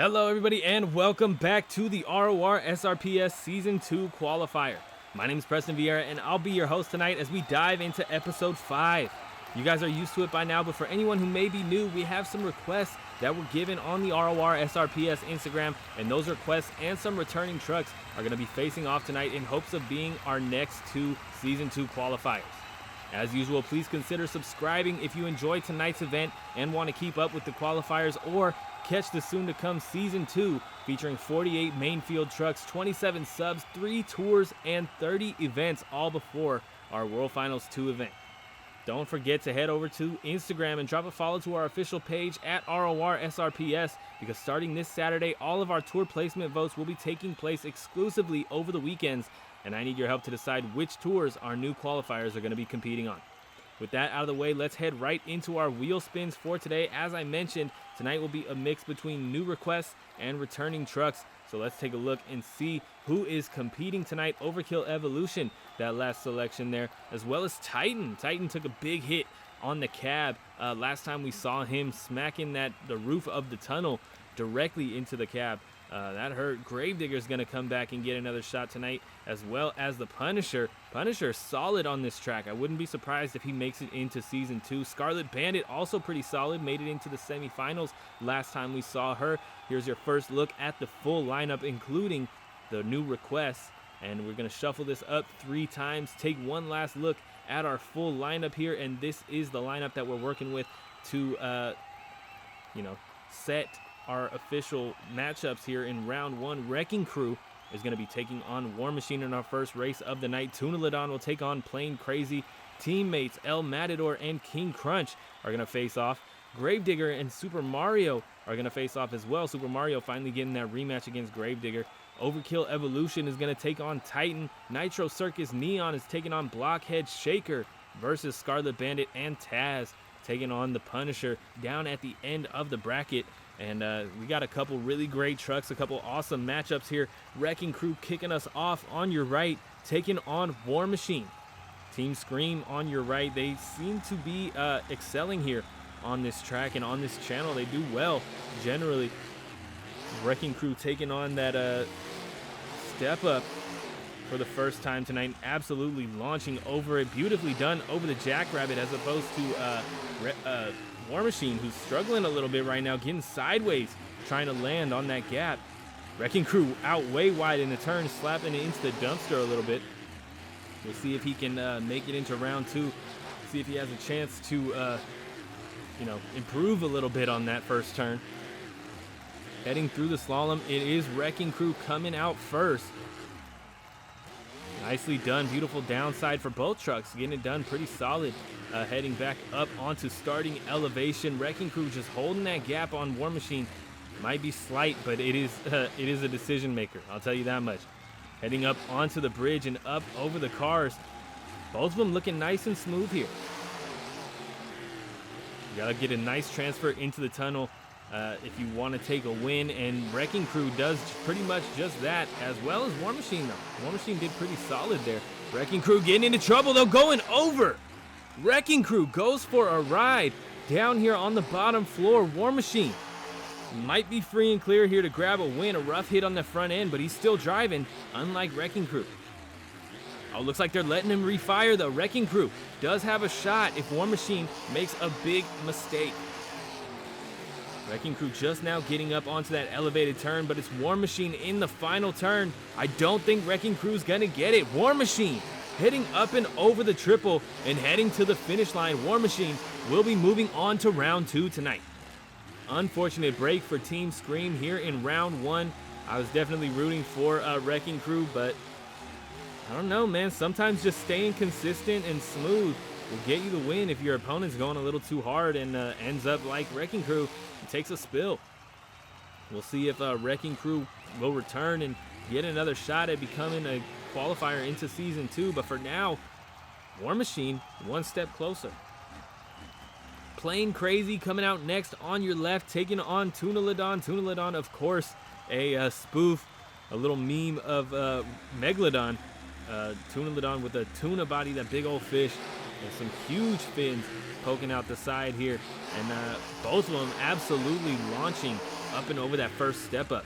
Hello everybody and welcome back to the RORSRPS Season 2 Qualifier. My name is Preston Vieira and I'll be your host tonight as we dive into Episode 5. You guys are used to it by now, but for anyone who may be new, we have some requests that were given on the RORSRPS Instagram, and those requests and some returning trucks are going to be facing off tonight in hopes of being our next two Season 2 qualifiers. As usual, please consider subscribing if you enjoy tonight's event and want to keep up with the qualifiers or catch the soon-to-come Season 2 featuring 48 main field trucks, 27 subs, 3 tours, and 30 events, all before our World Finals 2 event. Don't forget to head over to Instagram and drop a follow to our official page at RORSRPS, because starting this Saturday, all of our tour placement votes will be taking place exclusively over the weekends, and I need your help to decide which tours our new qualifiers are going to be competing on. With that out of the way, let's head right into our wheel spins for today. As I mentioned, tonight will be a mix between new requests and returning trucks. So let's take a look and see who is competing tonight. Overkill Evolution, that last selection there, as well as Titan. Titan took a big hit on the cab. Last time we saw him smacking the roof of the tunnel directly into the cab. That hurt. Gravedigger's going to come back and get another shot tonight, as well as the Punisher. Punisher solid on this track. I wouldn't be surprised if he makes it into Season 2. Scarlet Bandit also pretty solid. Made it into the semifinals last time we saw her. Here's your first look at the full lineup, including the new requests. And we're going to shuffle this up 3 times. Take one last look at our full lineup here. And this is the lineup that we're working with to, set our official matchups here in round 1. Wrecking Crew is going to be taking on War Machine in our first race of the night. Tunalodon will take on Plain Crazy. Teammates El Matador and King Crunch are going to face off. Gravedigger and Super Mario are going to face off as well. Super Mario finally getting that rematch against Gravedigger. Overkill Evolution is going to take on Titan. Nitro Circus Neon is taking on Blockhead Shaker versus Scarlet Bandit and Taz taking on the Punisher down at the end of the bracket. And we got a couple really great trucks, a couple awesome matchups here. Wrecking Crew kicking us off on your right, taking on War Machine. Team Scream on your right. They seem to be excelling here on this track and on this channel. They do well generally. Wrecking Crew taking on that step up for the first time tonight, absolutely launching over it. Beautifully done over the Jackrabbit, as opposed to War Machine, who's struggling a little bit right now, getting sideways, trying to land on that gap. Wrecking Crew out way wide in the turn, slapping it into the dumpster a little bit. We'll see if he can make it into round 2. See if he has a chance to, improve a little bit on that first turn. Heading through the slalom, it is Wrecking Crew coming out first. Nicely done. Beautiful downside for both trucks. Getting it done pretty solid. Heading back up onto starting elevation. Wrecking Crew just holding that gap on War Machine. Might be slight, but it is a decision maker. I'll tell you that much. Heading up onto the bridge and up over the cars. Both of them looking nice and smooth here. You gotta get a nice transfer into the tunnel if you want to take a win, and Wrecking Crew does pretty much just that, as well as War Machine though. War Machine did pretty solid there. Wrecking Crew getting into trouble though, going over. Wrecking Crew goes for a ride down here on the bottom floor. War Machine might be free and clear here to grab a win. A rough hit on the front end, but he's still driving, unlike Wrecking Crew. Oh, looks like they're letting him refire though. Wrecking Crew does have a shot if War Machine makes a big mistake. Wrecking Crew just now getting up onto that elevated turn, but it's War Machine in the final turn. I don't think Wrecking Crew's gonna get it. War Machine heading up and over the triple and heading to the finish line. War Machine will be moving on to round 2 tonight. Unfortunate break for Team Scream here in round 1. I was definitely rooting for Wrecking Crew, but I don't know, man. Sometimes just staying consistent and smooth will get you the win if your opponent's going a little too hard and ends up like Wrecking Crew and takes a spill. We'll see if Wrecking Crew will return and get another shot at becoming a qualifier into Season 2, but for now, War Machine one step closer. Plain Crazy coming out next on your left, taking on Tunalodon. Tunalodon, of course, a spoof, a little meme of Megalodon. Tunalodon with a tuna body, that big old fish, and some huge fins poking out the side here. And both of them absolutely launching up and over that first step up.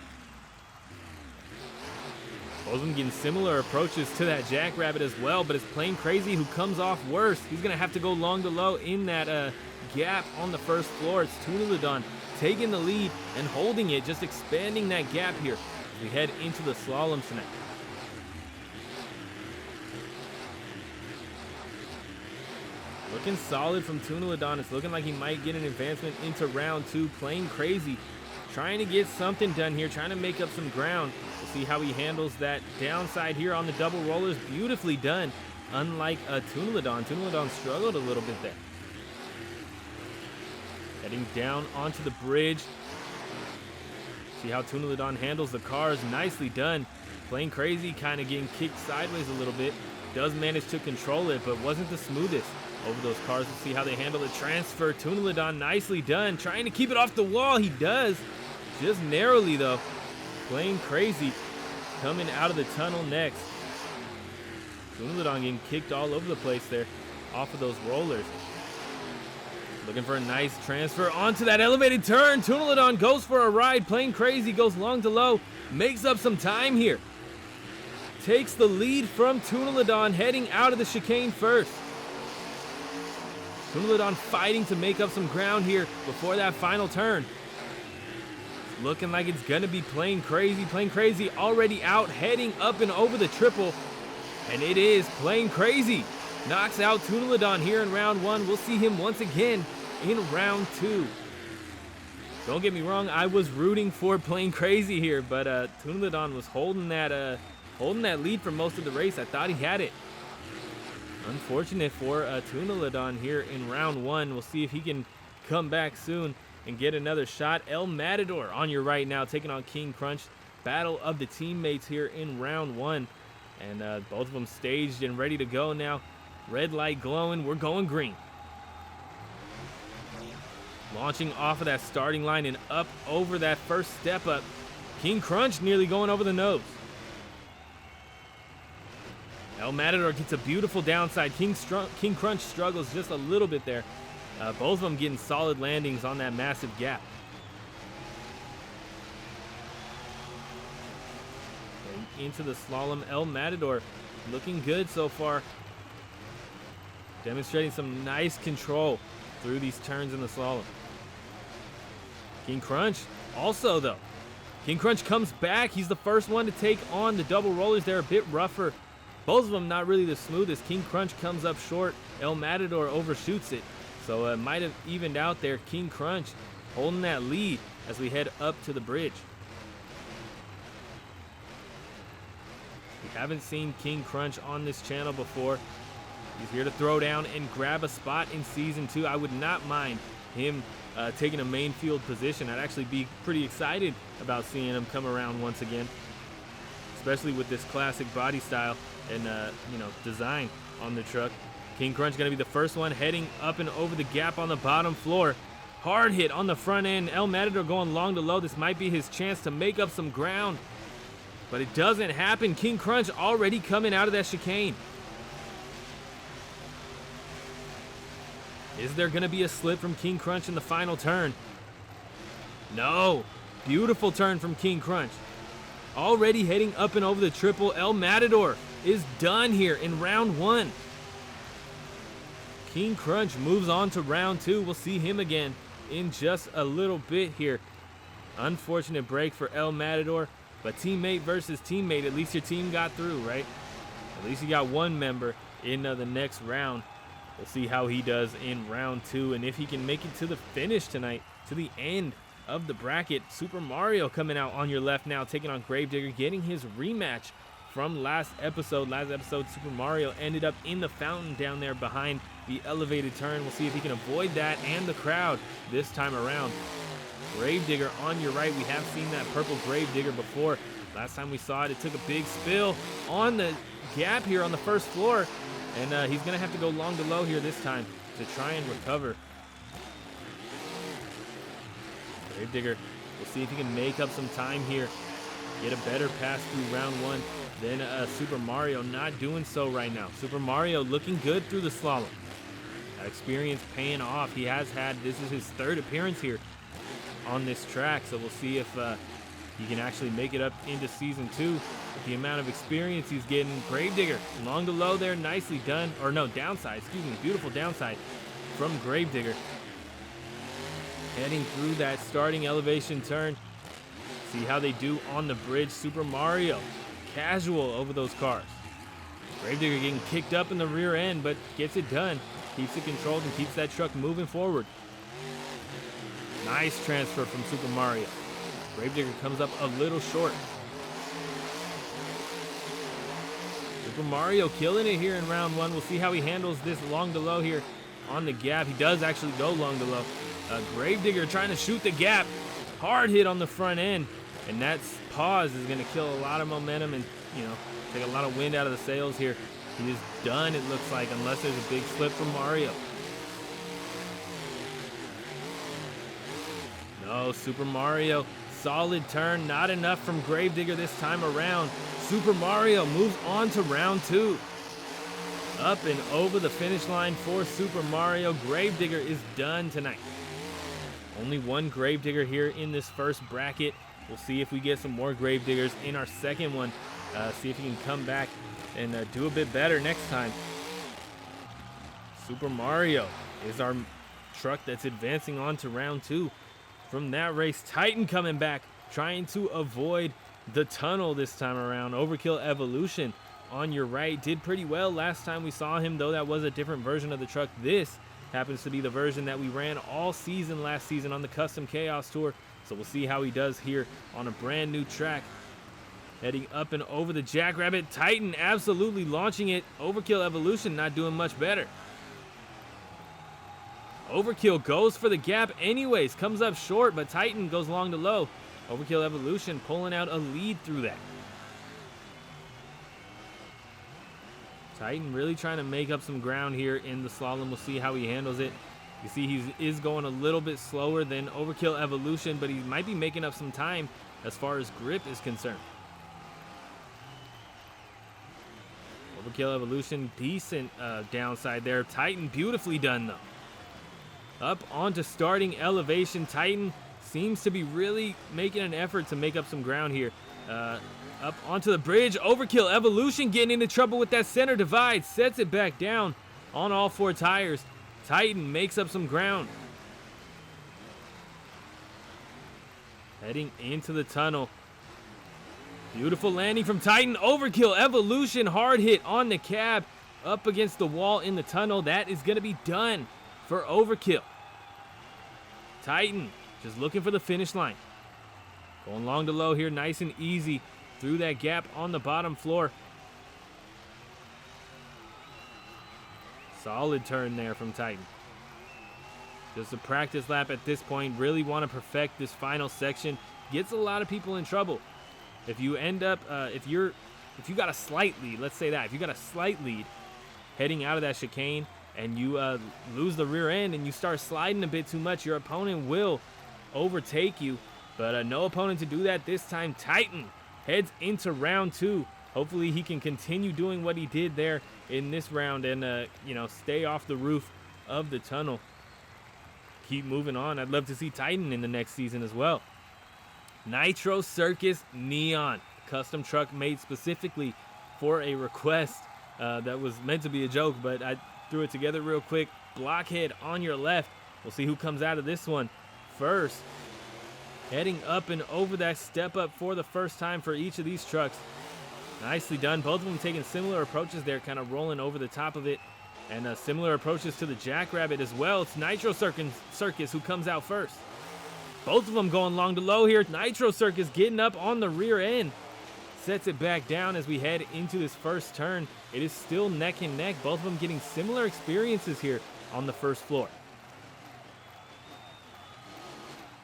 Both of them getting similar approaches to that Jackrabbit as well, but it's Plain Crazy who comes off worse. He's going to have to go long to low in that gap on the first floor. It's Tunaludon taking the lead and holding it, just expanding that gap here as we head into the slaloms tonight. Looking solid from Tunaludon. It's looking like he might get an advancement into round 2. Plain Crazy trying to get something done here, trying to make up some ground. We'll see how he handles that downside here on the double rollers. Beautifully done, unlike Tunaludon. Tunaludon struggled a little bit there. Heading down onto the bridge. See how Tunaludon handles the cars. Nicely done. Plain Crazy kind of getting kicked sideways a little bit. Does manage to control it, but wasn't the smoothest over those cars. We'll see how they handle the transfer. Tunaludon nicely done. Trying to keep it off the wall. He does. Just narrowly, though. Plain Crazy coming out of the tunnel next. Tunaludon getting kicked all over the place there off of those rollers. Looking for a nice transfer onto that elevated turn. Tunaludon goes for a ride. Plain Crazy goes long to low. Makes up some time here. Takes the lead from Tunaludon heading out of the chicane first. Tunaludon fighting to make up some ground here before that final turn. It's looking like it's going to be Plain Crazy. Plain Crazy already out, heading up and over the triple. And it is Plain Crazy. Knocks out Tunaludon here in round 1. We'll see him once again in round 2. Don't get me wrong, I was rooting for Plain Crazy here, but Tunaludon was holding that lead for most of the race. I thought he had it. Unfortunate for Tunaludon here in round 1. We'll see if he can come back soon and get another shot. El Matador on your right now, taking on King Crunch. Battle of the teammates here in round 1. And both of them staged and ready to go now. Red light glowing, we're going green. Launching off of that starting line and up over that first step up. King Crunch nearly going over the nose. El Matador gets a beautiful downside. King Crunch struggles just a little bit there. Both of them getting solid landings on that massive gap. And into the slalom, El Matador looking good so far. Demonstrating some nice control through these turns in the slalom. King Crunch also, though. King Crunch comes back. He's the first one to take on the double rollers. They're a bit rougher. Both of them not really the smoothest. King Crunch comes up short. El Matador overshoots it. So it might have evened out there. King Crunch holding that lead as we head up to the bridge. We haven't seen King Crunch on this channel before. He's here to throw down and grab a spot in Season 2. I would not mind him taking a main field position. I'd actually be pretty excited about seeing him come around once again, especially with this classic body style and design on the truck. King Crunch going to be the first one heading up and over the gap on the bottom floor. Hard hit on the front end. El Matador going long to low. This might be his chance to make up some ground, but it doesn't happen. King Crunch already coming out of that chicane. Is there going to be a slip from King Crunch in the final turn? No. Beautiful turn from King Crunch. Already heading up and over the triple. El Matador is done here in round 1. King Crunch moves on to round 2. We'll see him again in just a little bit here. Unfortunate break for El Matador, but teammate versus teammate. At least your team got through, right? At least you got one member in the next round. We'll see how he does in round 2 and if he can make it to the finish tonight, to the end of the bracket. Super Mario coming out on your left now, taking on Gravedigger, getting his rematch from last episode. Last episode, Super Mario ended up in the fountain down there behind the elevated turn. We'll see if he can avoid that and the crowd this time around. Gravedigger on your right. We have seen that purple Gravedigger before. Last time we saw it, it took a big spill on the gap here on the first floor. And he's going to have to go long to low here this time to try and recover. Gravedigger, we'll see if he can make up some time here. Get a better pass through round 1 than Super Mario. Not doing so right now. Super Mario looking good through the slalom. That experience paying off. He has had, this is his 3rd appearance here on this track. So we'll see if he can actually make it up into season 2 with the amount of experience he's getting. Gravedigger, long to low there, nicely done. Or no, downside, excuse me, beautiful downside from Gravedigger. Heading through that starting elevation turn. See how they do on the bridge. Super Mario, casual over those cars. Gravedigger getting kicked up in the rear end, but gets it done. Keeps it controlled and keeps that truck moving forward. Nice transfer from Super Mario. Gravedigger comes up a little short. Super Mario killing it here in round 1. We'll see how he handles this long to low here on the gap. He does actually go long to low. Gravedigger trying to shoot the gap. Hard hit on the front end. And that pause is going to kill a lot of momentum and, take a lot of wind out of the sails here. He is done, it looks like, unless there's a big slip from Mario. No, Super Mario. Solid turn, not enough from Gravedigger this time around. Super Mario moves on to round 2. Up and over the finish line for Super Mario. Gravedigger is done tonight. Only one Gravedigger here in this first bracket. We'll see if we get some more Gravediggers in our second one. See if he can come back and do a bit better next time. Super Mario is our truck that's advancing on to round 2. From that race, Titan coming back, trying to avoid the tunnel this time around. Overkill Evolution on your right did pretty well last time we saw him, though that was a different version of the truck. This happens to be the version that we ran all season last season on the Custom Chaos Tour. So we'll see how he does here on a brand new track. Heading up and over the Jackrabbit. Titan absolutely launching it. Overkill Evolution not doing much better. Overkill goes for the gap anyways. Comes up short, but Titan goes long to low. Overkill Evolution pulling out a lead through that. Titan really trying to make up some ground here in the slalom. We'll see how he handles it. You see he is going a little bit slower than Overkill Evolution, but he might be making up some time as far as grip is concerned. Overkill Evolution, decent downside there. Titan beautifully done though. Up onto starting elevation. Titan seems to be really making an effort to make up some ground here. Up onto the bridge. Overkill Evolution getting into trouble with that center divide. Sets it back down on all 4 tires. Titan makes up some ground. Heading into the tunnel. Beautiful landing from Titan. Overkill Evolution. Hard hit on the cab. Up against the wall in the tunnel. That is going to be done for Overkill. Titan just looking for the finish line. Going long to low here, nice and easy through that gap on the bottom floor. Solid turn there from Titan. Just a practice lap at this point. Really want to perfect this final section. Gets a lot of people in trouble. If you end up, if you got a slight lead, let's say that, if you got a slight lead heading out of that chicane, and you lose the rear end and you start sliding a bit too much, your opponent will overtake you. But no opponent to do that this time. Titan heads into round 2. Hopefully he can continue doing what he did there in this round and, stay off the roof of the tunnel. Keep moving on. I'd love to see Titan in the next season as well. Nitro Circus Neon. Custom truck made specifically for a request that was meant to be a joke, but I threw it together real quick. Blockhead on your left. We'll see who comes out of this one first. Heading up and over that step up for the first time for each of these trucks. Nicely done. Both of them taking similar approaches there, kind of rolling over the top of it. And similar approaches to the Jackrabbit as well. It's Nitro Circus who comes out first. Both of them going long to low here. Nitro Circus getting up on the rear end. Sets it back down as we head into this first turn. It is still neck and neck. Both of them getting similar experiences here on the first floor.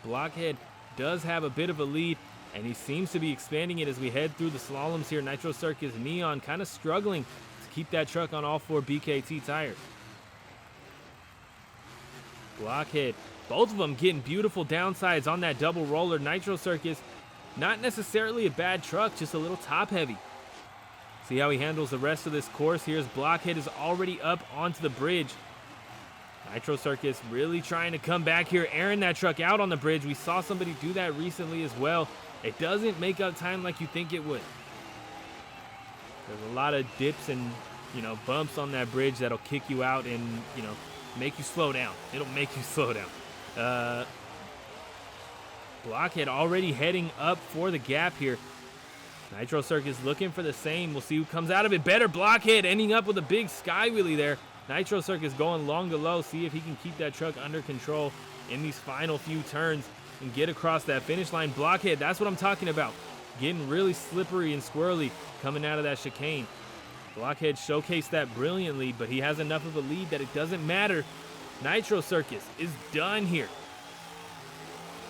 Blockhead does have a bit of a lead, and he seems to be expanding it as we head through the slaloms here. Nitro Circus Neon kind of struggling to keep that truck on all 4 BKT tires. Blockhead, both of them getting beautiful downsides on that double roller. Nitro Circus, not necessarily a bad truck, just a little top heavy. See how he handles the rest of this course. Here's Blockhead is already up onto the bridge. Nitro Circus really trying to come back here, airing that truck out on the bridge. We saw somebody do that recently as well. It doesn't make up time like you think it would. There's a lot of dips and, you know, bumps on that bridge that'll kick you out and, you know, make you slow down. It'll make you slow down. Blockhead already heading up for the gap here. Nitro Circus looking for the same. We'll see who comes out of it better. Blockhead ending up with a big sky wheelie there. Nitro Circus going long to low. See if he can keep that truck under control in these final few turns and get across that finish line. Blockhead, that's what I'm talking about. Getting really slippery and squirrely coming out of that chicane. Blockhead showcased that brilliantly, but he has enough of a lead that it doesn't matter. Nitro Circus is done here.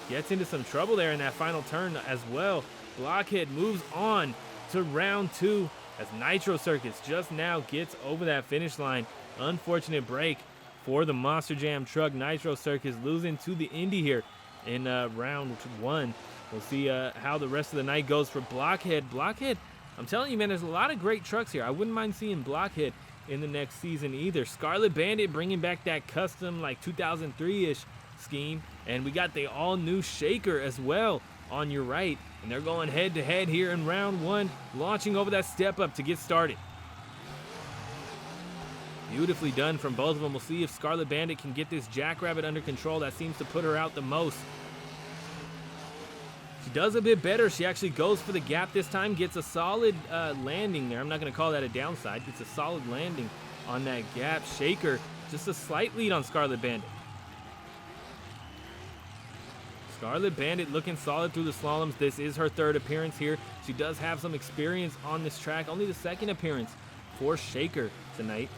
Gets into some trouble there in that final turn as well. Blockhead moves on to round 2 as Nitro Circus just now gets over that finish line. Unfortunate break for the Monster Jam truck. Nitro Circus losing to the Indy here in round 1. We'll see how the rest of the night goes for Blockhead. Blockhead, I'm telling you, man, there's a lot of great trucks here. I wouldn't mind seeing Blockhead in the next season either. Scarlet Bandit bringing back that custom, like 2003-ish scheme. And we got the all-new Shaker as well on your right. And they're going head-to-head here in round 1, launching over that step-up to get started. Beautifully done from both of them. We'll see if Scarlet Bandit can get this Jackrabbit under control. That seems to put her out the most. She does a bit better. She actually goes for the gap this time, gets a solid landing there. I'm not going to call that a downside. Gets a solid landing on that gap. Shaker, just a slight lead on Scarlet Bandit. Scarlet Bandit looking solid through the slaloms. This is her 3rd appearance here. She does have some experience on this track. Only the 2nd appearance for Shaker tonight.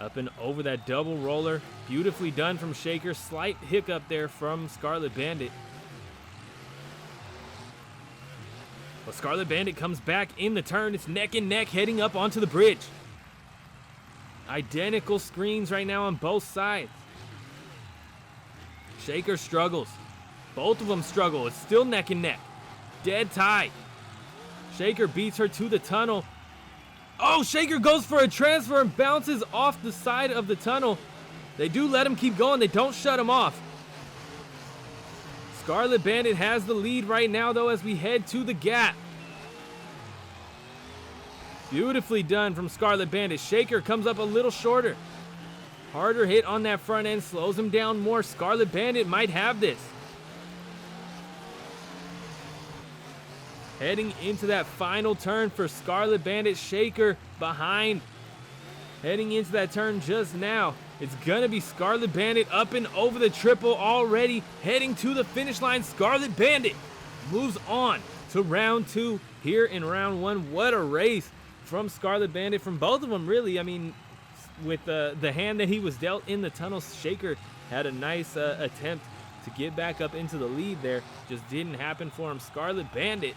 Up and over that double roller. Beautifully done from Shaker. Slight hiccup there from Scarlet Bandit. But Scarlet Bandit comes back in the turn. It's neck and neck heading up onto the bridge. Identical screens right now on both sides. Shaker struggles. Both of them struggle. It's still neck and neck. Dead tie. Shaker beats her to the tunnel. Oh, Shaker goes for a transfer and bounces off the side of the tunnel. They do let him keep going. They don't shut him off. Scarlet Bandit has the lead right now, though, as we head to the gap. Beautifully done from Scarlet Bandit. Shaker comes up a little shorter. Harder hit on that front end, slows him down more. Scarlet Bandit might have this. Heading into that final turn for Scarlet Bandit. Shaker behind. Heading into that turn just now. It's gonna be Scarlet Bandit up and over the triple already. Heading to the finish line. Scarlet Bandit moves on to round 2 here in round 1. What a race from Scarlet Bandit, from both of them, really. I mean, with the hand that he was dealt in the tunnel, Shaker had a nice attempt to get back up into the lead there. Just didn't happen for him. Scarlet Bandit,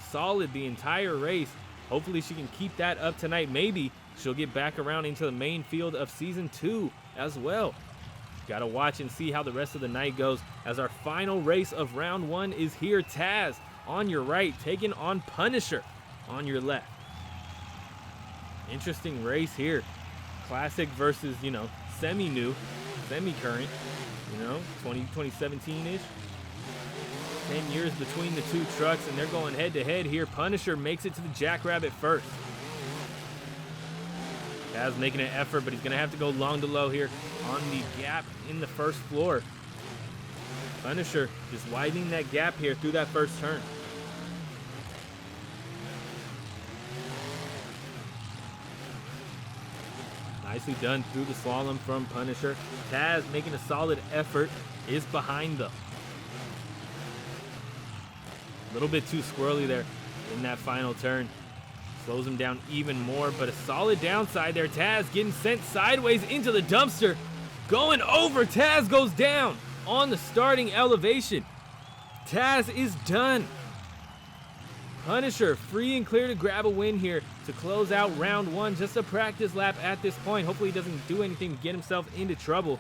solid the entire race. Hopefully she can keep that up tonight. Maybe she'll get back around into the main field of season 2 as well. Gotta watch and see how the rest of the night goes, as our final race of round 1 is here. Taz on your right, taking on Punisher on your left. Interesting race here. Classic versus, you know, semi-new, semi-current, you know, 2017-ish. 10 years between the two trucks, and they're going head-to-head here. Punisher makes it to the Jackrabbit first. Taz making an effort, but he's going to have to go long to low here on the gap in the first floor. Punisher just widening that gap here through that first turn. Nicely done through the slalom from Punisher. Taz making a solid effort, is behind them. A little bit too squirrely there in that final turn. Slows him down even more, but a solid downside there. Taz getting sent sideways into the dumpster. Going over, Taz goes down on the starting elevation. Taz is done. Punisher free and clear to grab a win here to close out round 1. Just a practice lap at this point. Hopefully he doesn't do anything to get himself into trouble.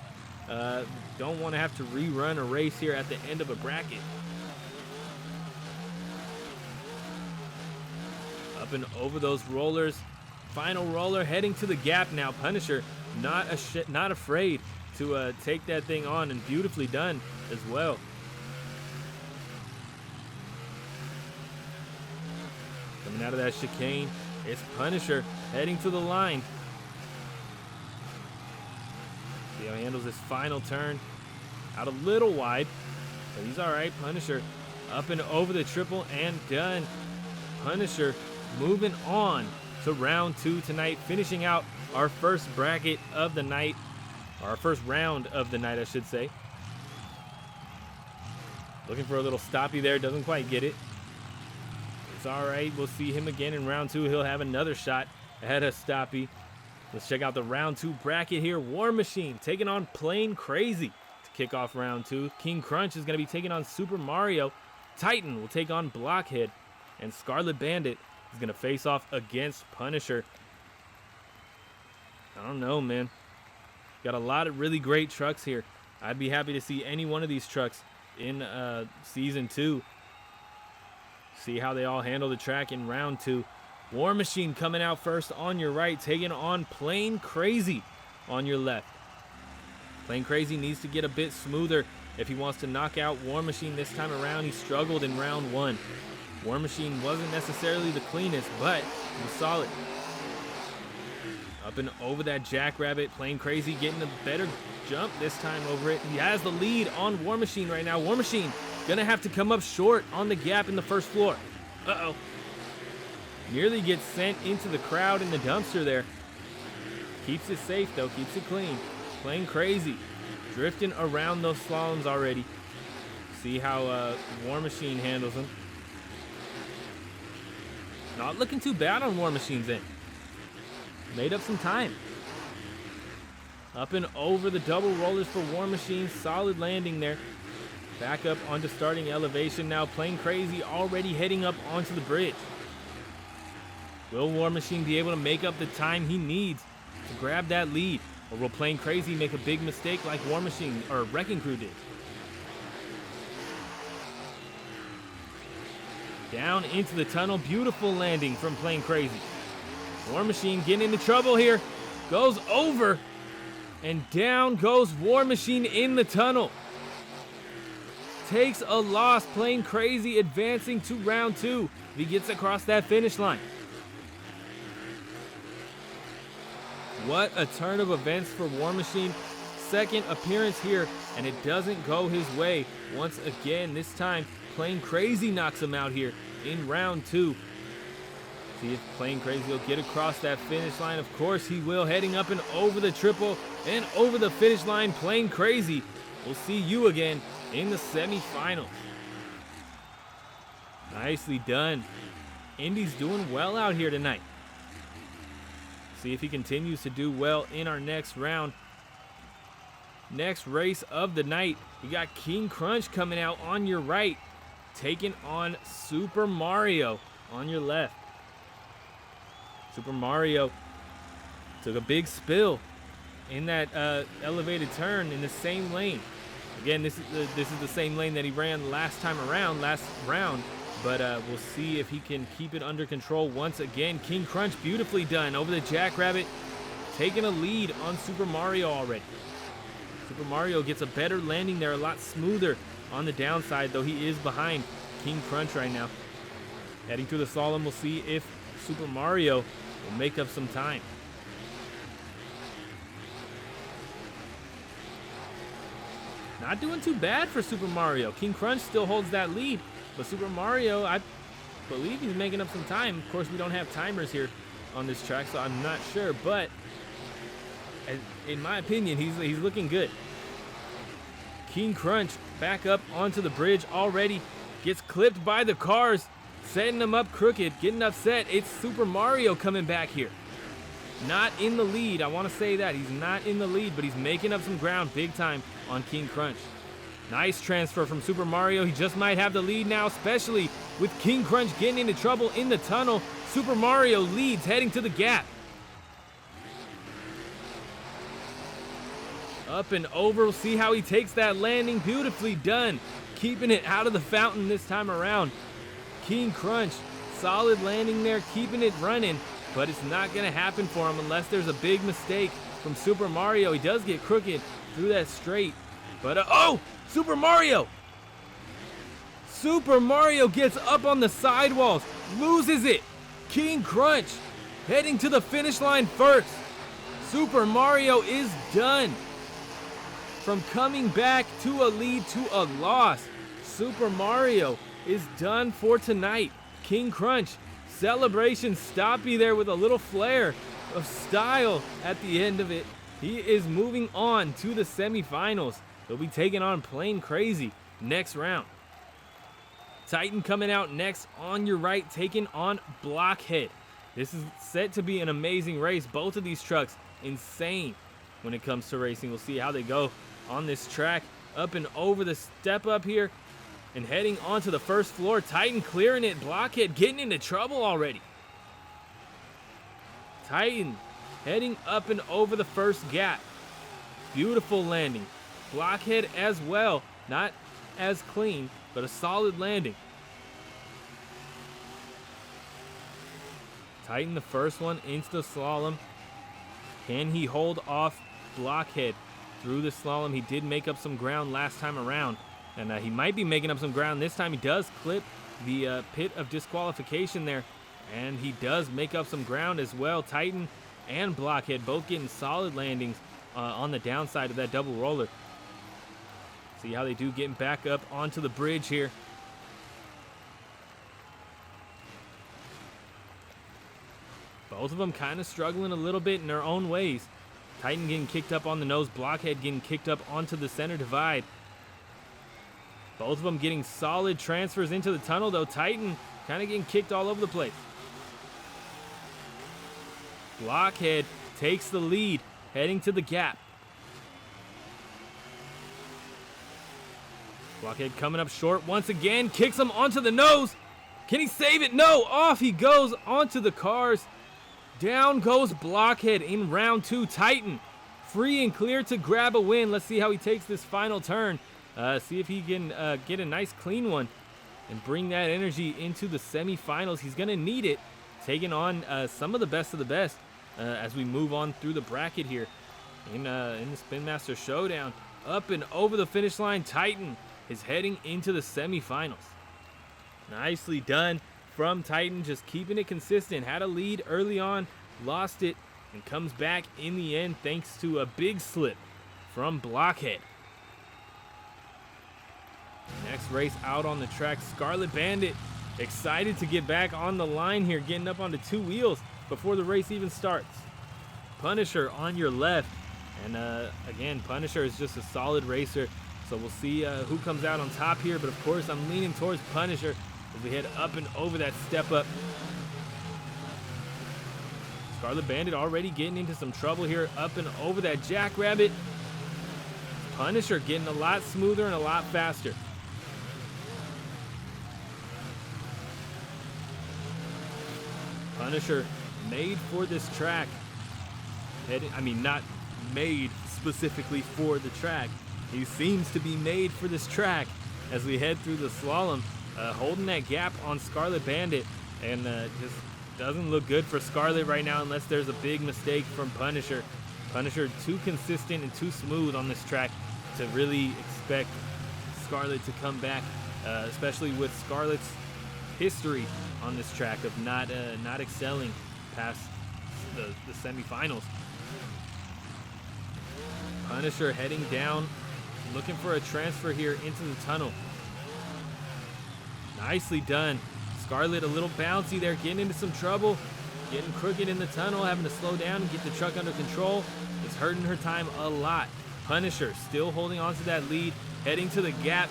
Don't want to have to rerun a race here at the end of a bracket. Up and over those rollers. Final roller heading to the gap now. Punisher not afraid to take that thing on, and beautifully done as well. Coming out of that chicane, it's Punisher heading to the line. See how he handles his final turn. Out a little wide, but he's all right. Punisher up and over the triple and done. Punisher moving on to round 2 tonight, finishing out our first bracket of the night, or our first round of the night, I should say. Looking for a little stoppie there, doesn't quite get it. It's all right. We'll see him again in round 2. He'll have another shot at a stoppie. Let's check out the round 2 bracket here. War Machine taking on Plain Crazy to kick off round 2. King Crunch is going to be taking on Super Mario. Titan will take on Blockhead. And Scarlet Bandit is going to face off against Punisher. I don't know, man. Got a lot of really great trucks here. I'd be happy to see any one of these trucks in Season 2. See how they all handle the track in round 2. War Machine coming out first on your right, taking on Plain Crazy on your left. Plain Crazy needs to get a bit smoother if he wants to knock out War Machine this time around. He struggled in round 1. War Machine wasn't necessarily the cleanest, but he was solid. Up and over that Jackrabbit. Plain Crazy getting a better jump this time over it. He has the lead on War Machine right now. War Machine gonna have to come up short on the gap in the first floor. Uh-oh. Nearly gets sent into the crowd in the dumpster there. Keeps it safe though, keeps it clean. Plain Crazy drifting around those slaloms already. See how War Machine handles him. Not looking too bad on War Machine's end. Made up some time. Up and over the double rollers for War Machine. Solid landing there. Back up onto starting elevation now. Plain Crazy already heading up onto the bridge. Will War Machine be able to make up the time he needs to grab that lead? Or will Plain Crazy make a big mistake like War Machine or Wrecking Crew did? Down into the tunnel. Beautiful landing from Plain Crazy. War Machine getting into trouble here. Goes over. And down goes War Machine in the tunnel. Takes a loss. Plain Crazy advancing to round 2. If he gets across that finish line. What a turn of events for War Machine. Second appearance here, and it doesn't go his way once again. This time, Plain Crazy knocks him out here in round 2. See if Plain Crazy will get across that finish line. Of course he will. Heading up and over the triple and over the finish line. Plain Crazy. We'll see you again in the semifinals. Nicely done. Indy's doing well out here tonight. See if he continues to do well in our next round. Next race of the night, we got King Crunch coming out on your right, taking on Super Mario on your left. Super Mario took a big spill in that elevated turn in the same lane. Again, this is the same lane that he ran last round. But we'll see if he can keep it under control once again. King Crunch beautifully done over the Jackrabbit, taking a lead on Super Mario already. Super Mario gets a better landing there, a lot smoother on the downside, though he is behind King Crunch right now. Heading through the slalom, we'll see if Super Mario will make up some time. Not doing too bad for Super Mario. King Crunch still holds that lead. But Super Mario, I believe he's making up some time. Of course, we don't have timers here on this track, so I'm not sure. But in my opinion, he's looking good. King Crunch back up onto the bridge already. Gets clipped by the cars, setting him up crooked, getting upset. It's Super Mario coming back here. Not in the lead. I want to say that. He's not in the lead, but he's making up some ground big time on King Crunch. Nice transfer from Super Mario. He just might have the lead now, especially with King Crunch getting into trouble in the tunnel. Super Mario leads, heading to the gap. Up and over. We'll see how he takes that landing. Beautifully done. Keeping it out of the fountain this time around. King Crunch, solid landing there, keeping it running. But it's not going to happen for him unless there's a big mistake from Super Mario. He does get crooked through that straight. But, oh! Super Mario! Super Mario gets up on the sidewalls, loses it. King Crunch heading to the finish line first. Super Mario is done. From coming back to a lead to a loss, Super Mario is done for tonight. King Crunch, celebration stoppy there with a little flair of style at the end of it. He is moving on to the semifinals. He'll be taking on Plain Crazy next round. Titan coming out next on your right, taking on Blockhead. This is set to be an amazing race. Both of these trucks, insane when it comes to racing. We'll see how they go on this track. Up and over the step up here and heading onto the first floor. Titan clearing it. Blockhead getting into trouble already. Titan heading up and over the first gap. Beautiful landing. Blockhead as well. Not as clean, but a solid landing. Titan the first one into the slalom. Can he hold off Blockhead through the slalom? He did make up some ground last time around, and he might be making up some ground this time. He does clip the pit of disqualification there, and he does make up some ground as well. Titan and Blockhead both getting solid landings on the downside of that double roller. See how they do, getting back up onto the bridge here. Both of them kind of struggling a little bit in their own ways. Titan getting kicked up on the nose, Blockhead getting kicked up onto the center divide. Both of them getting solid transfers into the tunnel, though. Titan kind of getting kicked all over the place. Blockhead takes the lead, heading to the gap. Blockhead coming up short once again, kicks him onto the nose. Can he save it? No, off he goes onto the cars. Down goes Blockhead in round two. Titan free and clear to grab a win. Let's see how he takes this final turn. See if he can get a nice clean one and bring that energy into the semifinals. He's going to need it, taking on some of the best as we move on through the bracket here in the Spin Master Showdown. Up and over the finish line, Titan is heading into the semifinals. Nicely done from Titan, just keeping it consistent. Had a lead early on, lost it, and comes back in the end thanks to a big slip from Blockhead. Next race out on the track, Scarlet Bandit, excited to get back on the line here, getting up onto two wheels before the race even starts. Punisher on your left, and again, Punisher is just a solid racer. So we'll see who comes out on top here, but of course I'm leaning towards Punisher as we head up and over that step up. Scarlet Bandit already getting into some trouble here, up and over that Jackrabbit. Punisher getting a lot smoother and a lot faster. Punisher made for this track. Not made specifically for the track. He seems to be made for this track as we head through the slalom, holding that gap on Scarlet Bandit, and just doesn't look good for Scarlet right now unless there's a big mistake from Punisher. Punisher too consistent and too smooth on this track to really expect Scarlet to come back, especially with Scarlet's history on this track of not excelling past the semifinals. Punisher heading down, looking for a transfer here into the tunnel. Nicely done. Scarlet a little bouncy there, getting into some trouble, getting crooked in the tunnel, having to slow down and get the truck under control. It's hurting her time a lot. Punisher still holding on to that lead, heading to the gap.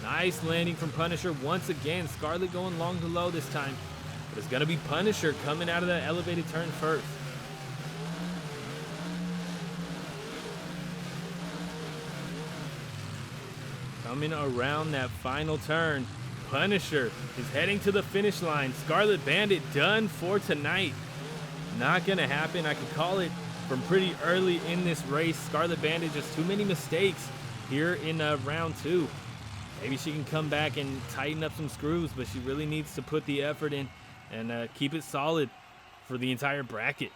Nice landing from Punisher once again. Scarlet going long to low this time, but it's going to be Punisher coming out of that elevated turn first. Coming around that final turn, Punisher is heading to the finish line. Scarlet Bandit done for tonight. Not going to happen. I could call it from pretty early in this race. Scarlet Bandit just too many mistakes here in round two. Maybe she can come back and tighten up some screws, but she really needs to put the effort in and keep it solid for the entire bracket.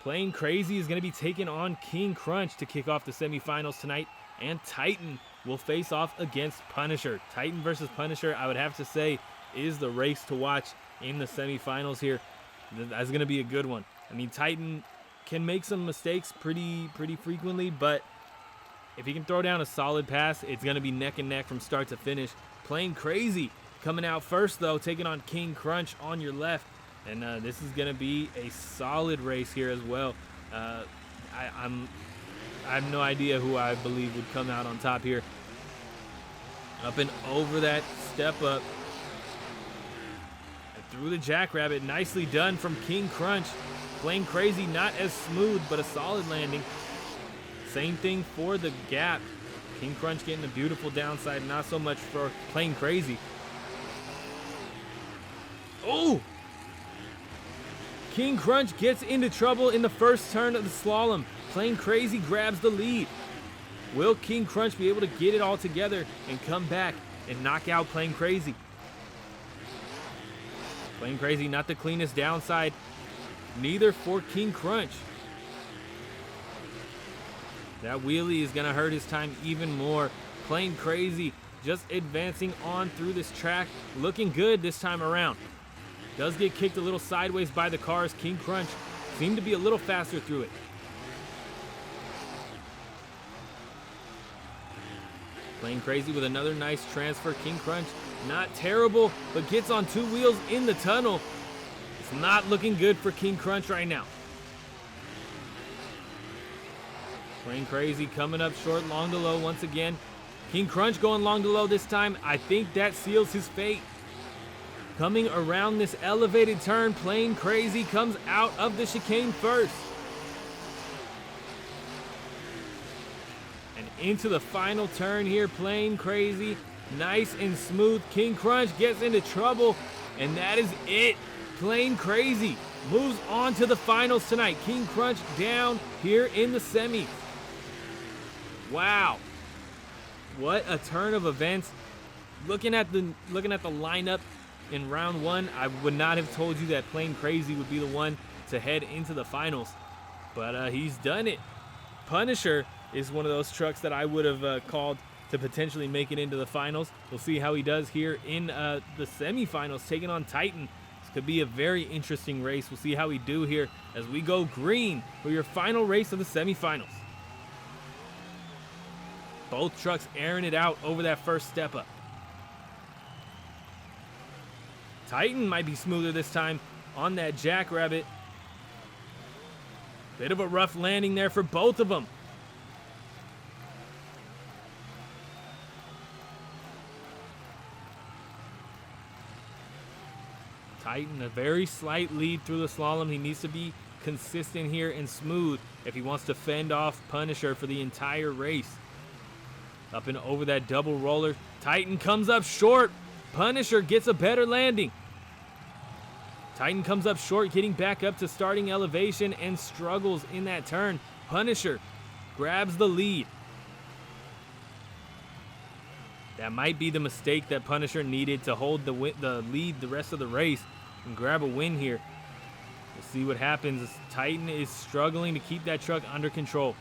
Plain Crazy is going to be taking on King Crunch to kick off the semifinals tonight, and Titan will face off against Punisher. Titan versus Punisher, I would have to say, is the race to watch in the semifinals here. That's going to be a good one. I mean, Titan can make some mistakes pretty frequently, but if he can throw down a solid pass, it's going to be neck and neck from start to finish. Plain Crazy coming out first, though, taking on King Crunch on your left. And this is going to be a solid race here as well. I have no idea who I believe would come out on top here. Up and over that step up. And through the jackrabbit. Nicely done from King Crunch. Plain Crazy, not as smooth, but a solid landing. Same thing for the gap. King Crunch getting a beautiful downside, not so much for Plain Crazy. Oh! King Crunch gets into trouble in the first turn of the slalom. Plain Crazy grabs the lead. Will King Crunch be able to get it all together and come back and knock out Plain Crazy? Plain Crazy, not the cleanest downside. Neither for King Crunch. That wheelie is going to hurt his time even more. Plain Crazy just advancing on through this track. Looking good this time around. Does get kicked a little sideways by the cars. King Crunch seemed to be a little faster through it. Plain Crazy with another nice transfer. King Crunch, not terrible, but gets on two wheels in the tunnel. It's not looking good for King Crunch right now. Plain Crazy coming up short, long to low once again. King Crunch going long to low this time. I think that seals his fate. Coming around this elevated turn, Plain Crazy comes out of the chicane first. And into the final turn here, Plain Crazy, nice and smooth. King Crunch gets into trouble, and that is it. Plain Crazy moves on to the finals tonight. King Crunch down here in the semis. Wow. What a turn of events. Looking at the lineup in round one, I would not have told you that Plain Crazy would be the one to head into the finals, but he's done it. Punisher is one of those trucks that I would have called to potentially make it into the finals. We'll see how he does here in the semifinals, taking on Titan. This could be a very interesting race. We'll see how we do here as we go green for your final race of the semifinals. Both trucks airing it out over that first step up. Titan might be smoother this time on that jackrabbit. Bit of a rough landing there for both of them. Titan, a very slight lead through the slalom. He needs to be consistent here and smooth if he wants to fend off Punisher for the entire race. Up and over that double roller. Titan comes up short. Punisher gets a better landing. Titan comes up short, getting back up to starting elevation and struggles in that turn. Punisher grabs the lead. That might be the mistake that Punisher needed to hold the lead the rest of the race and grab a win here. We'll see what happens as Titan is struggling to keep that truck under control.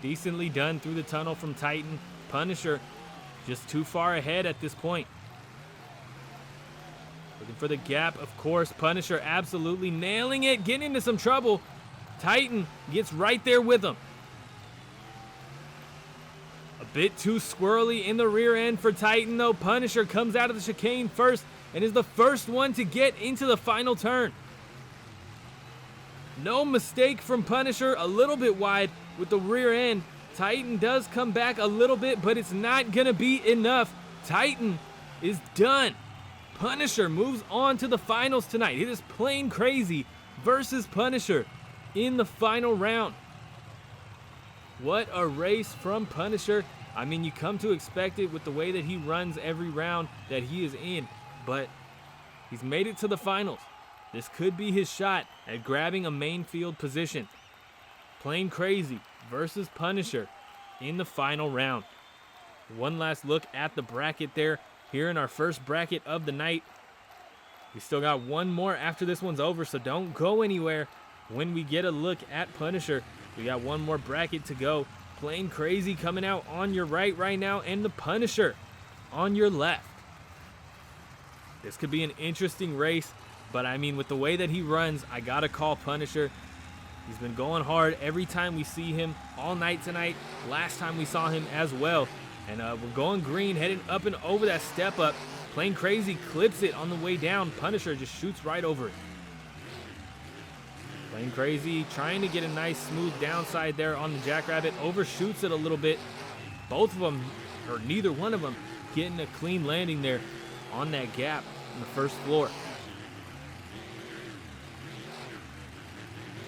Decently done through the tunnel from Titan. Punisher just too far ahead at this point. Looking for the gap, of course. Punisher absolutely nailing it, getting into some trouble. Titan gets right there with him. A bit too squirrely in the rear end for Titan, though. Punisher comes out of the chicane first and is the first one to get into the final turn. No mistake from Punisher, a little bit wide with the rear end. Titan does come back a little bit, but it's not going to be enough. Titan is done. Punisher moves on to the finals tonight. It is Plain Crazy versus Punisher in the final round. What a race from Punisher. I mean, you come to expect it with the way that he runs every round that he is in, but he's made it to the finals. This could be his shot at grabbing a main field position. Plain Crazy versus Punisher in the final round. One last look at the bracket there. Here in our first bracket of the night, We still got one more after this one's over, so don't go anywhere. When we get a look at Punisher, we got one more bracket to go. Plain Crazy coming out on your right now, and the Punisher on your left. This could be an interesting race, but I mean, with the way that he runs, I gotta call Punisher. He's been going hard every time we see him all night tonight. Last time we saw him as well. And we're going green, heading up and over that step up. Plain Crazy clips it on the way down. Punisher just shoots right over it. Plain Crazy trying to get a nice smooth downside there on the Jackrabbit. Overshoots it a little bit. Both of them, or neither one of them, getting a clean landing there on that gap on the first floor.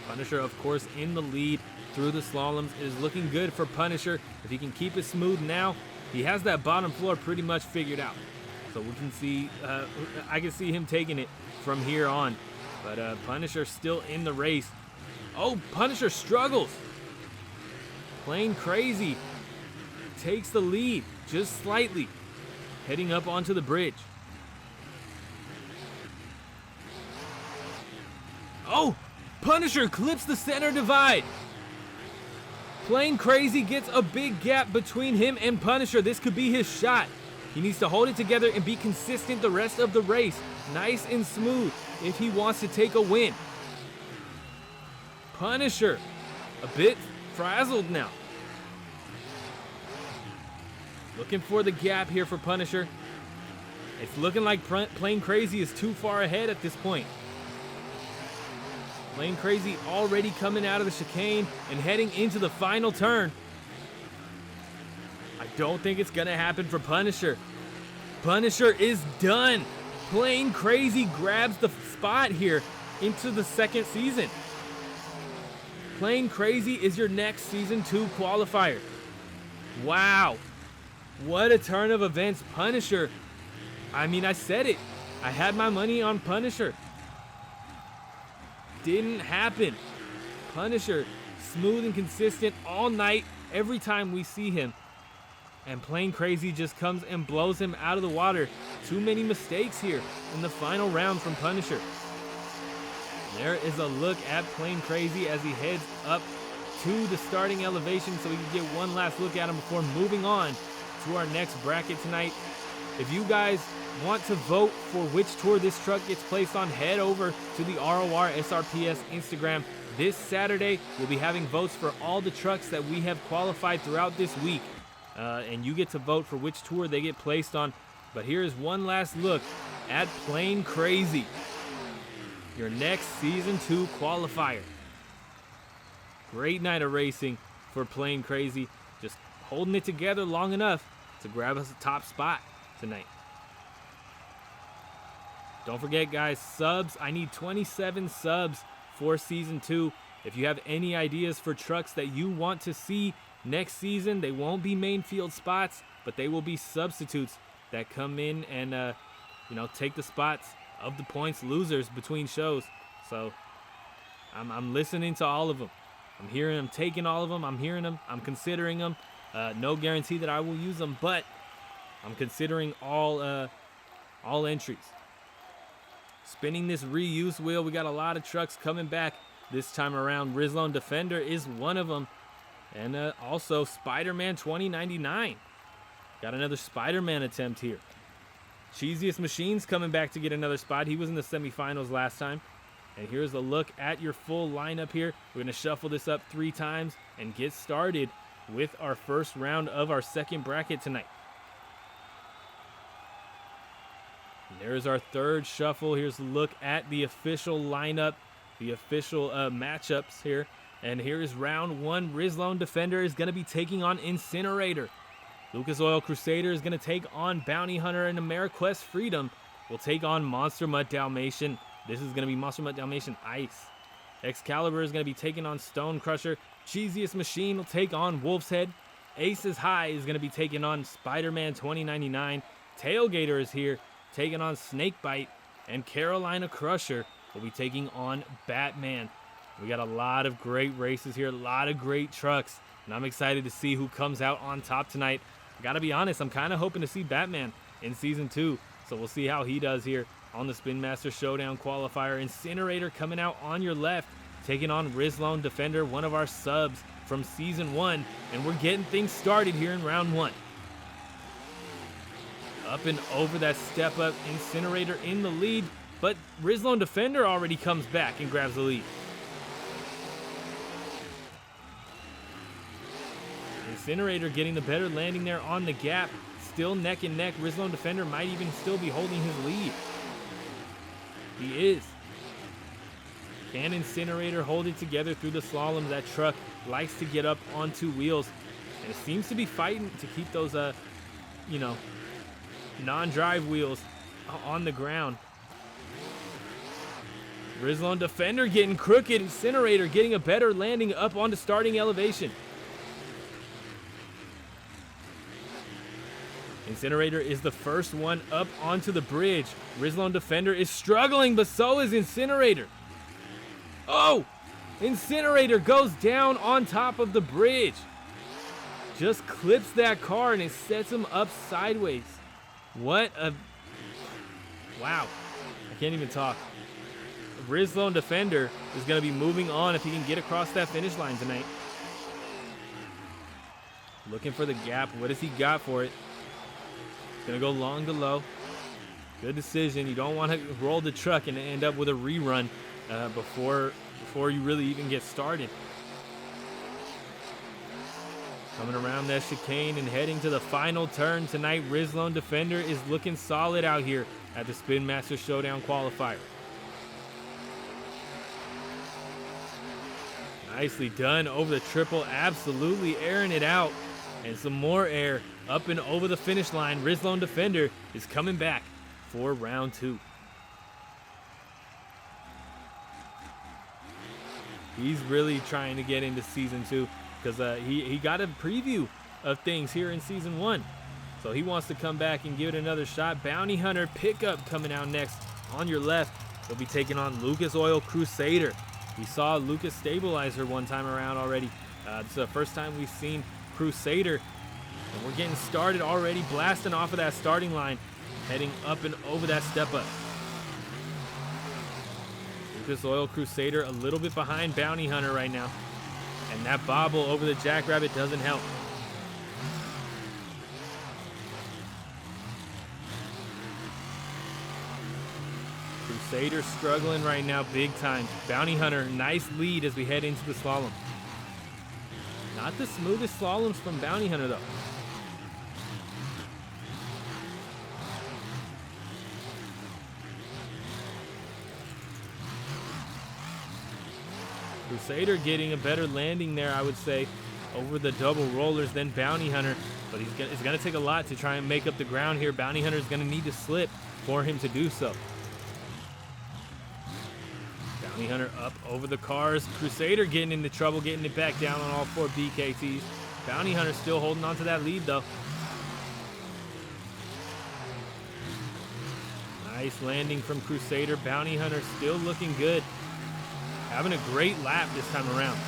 Punisher, of course, in the lead through the slaloms. It is looking good for Punisher. If he can keep it smooth now, he has that bottom floor pretty much figured out. So we can see, I can see him taking it from here on. But Punisher still in the race. Oh, Punisher struggles. Plain Crazy takes the lead just slightly, heading up onto the bridge. Oh, Punisher clips the center divide. Plain Crazy gets a big gap between him and Punisher. This could be his shot. He needs to hold it together and be consistent the rest of the race. Nice and smooth if he wants to take a win. Punisher, a bit frazzled now. Looking for the gap here for Punisher. It's looking like Plain Crazy is too far ahead at this point. Plain Crazy already coming out of the chicane and heading into the final turn. I don't think it's gonna happen for Punisher. Punisher is done. Plain Crazy grabs the spot here into the second season. Plain Crazy is your next season 2 qualifier. Wow. What a turn of events. Punisher. I mean, I said it. I had my money on Punisher. Didn't happen. Punisher, smooth and consistent all night, every time we see him. And Plain Crazy just comes and blows him out of the water. Too many mistakes here in the final round from Punisher. There is a look at Plain Crazy as he heads up to the starting elevation so we can get one last look at him before moving on to our next bracket tonight. If you guys want to vote for which tour this truck gets placed on, head over to the RORSRPS Instagram. This Saturday, we'll be having votes for all the trucks that we have qualified throughout this week. And you get to vote for which tour they get placed on. But here is one last look at Plain Crazy, your next Season 2 qualifier. Great night of racing for Plain Crazy. Just holding it together long enough to grab us a top spot tonight. Don't forget, guys, subs. I need 27 subs for Season 2. If you have any ideas for trucks that you want to see next season, they won't be main field spots, but they will be substitutes that come in and, take the spots of the points losers between shows. So I'm listening to all of them. I'm hearing them, taking all of them. I'm hearing them. I'm considering them. No guarantee that I will use them, but I'm considering all entries. Spinning this reuse wheel, we got a lot of trucks coming back this time around. Rizlone Defender is one of them. And also Spider-Man 2099. Got another Spider-Man attempt here. Cheesiest Machine's coming back to get another spot. He was in the semifinals last time. And here's a look at your full lineup here. We're going to shuffle this up 3 times and get started with our first round of our second bracket tonight. And there's our third shuffle. Here's a look at the official lineup, the official matchups here. And here is round 1. Rizlone Defender is going to be taking on Incinerator. Lucas Oil Crusader is going to take on Bounty Hunter, and AmeriQuest Freedom will take on Monster Mutt Dalmatian. This is going to be Monster Mutt Dalmatian Ice. Excalibur is going to be taking on Stone Crusher. Cheesiest Machine will take on Wolf's Head. Aces High is going to be taking on Spider-Man 2099. Tailgater is here, taking on Snakebite. And Carolina Crusher will be taking on Batman. We got a lot of great races here, a lot of great trucks, and I'm excited to see who comes out on top tonight. I gotta be honest, I'm kind of hoping to see Batman in Season 2, so we'll see how he does here on the Spin Master Showdown qualifier. Incinerator coming out on your left, taking on Rizlone Defender, one of our subs from Season 1. And we're getting things started here in Round 1. Up and over that step up, Incinerator in the lead, but Rizlone Defender already comes back and grabs the lead. Incinerator getting the better landing there on the gap. Still neck and neck. Rizlone Defender might even still be holding his lead. He is. Can Incinerator hold it together through the slalom? That truck likes to get up on two wheels, and it seems to be fighting to keep those, non-drive wheels on the ground. Rizlone Defender getting crooked. Incinerator getting a better landing up onto starting elevation. Incinerator is the first one up onto the bridge. Rizlone Defender is struggling, but so is Incinerator. Oh! Incinerator goes down on top of the bridge. Just clips that car and it sets him up sideways. What a... Wow. I can't even talk. Rizlone Defender is going to be moving on if he can get across that finish line tonight. Looking for the gap. What has he got for it? Gonna go long to low. Good decision. You don't want to roll the truck and end up with a rerun before you really even get started. Coming around that chicane and heading to the final turn tonight. Rizlone Defender is looking solid out here at the Spin Master Showdown qualifier. Nicely done over the triple. Absolutely airing it out. And some more air up and over the finish line. Rizlone Defender is coming back for round 2. He's really trying to get into Season 2 because he got a preview of things here in Season 1. So he wants to come back and give it another shot. Bounty Hunter pickup coming out next on your left. He'll be taking on Lucas Oil Crusader. We saw Lucas Stabilizer one time around already. This is the first time we've seen Crusader, and we're getting started already, blasting off of that starting line, heading up and over that step up. Lucas Oil Crusader a little bit behind Bounty Hunter right now, and that bobble over the Jackrabbit doesn't help. Crusader struggling right now big time. Bounty Hunter, nice lead as we head into the slalom. Not the smoothest slaloms from Bounty Hunter, though. Crusader getting a better landing there, I would say, over the double rollers than Bounty Hunter. But it's going to take a lot to try and make up the ground here. Bounty Hunter is going to need to slip for him to do so. Bounty Hunter up over the cars. Crusader getting into trouble, getting it back down on all 4 BKTs. Bounty Hunter still holding on to that lead, though. Nice landing from Crusader. Bounty Hunter still looking good. Having a great lap this time around.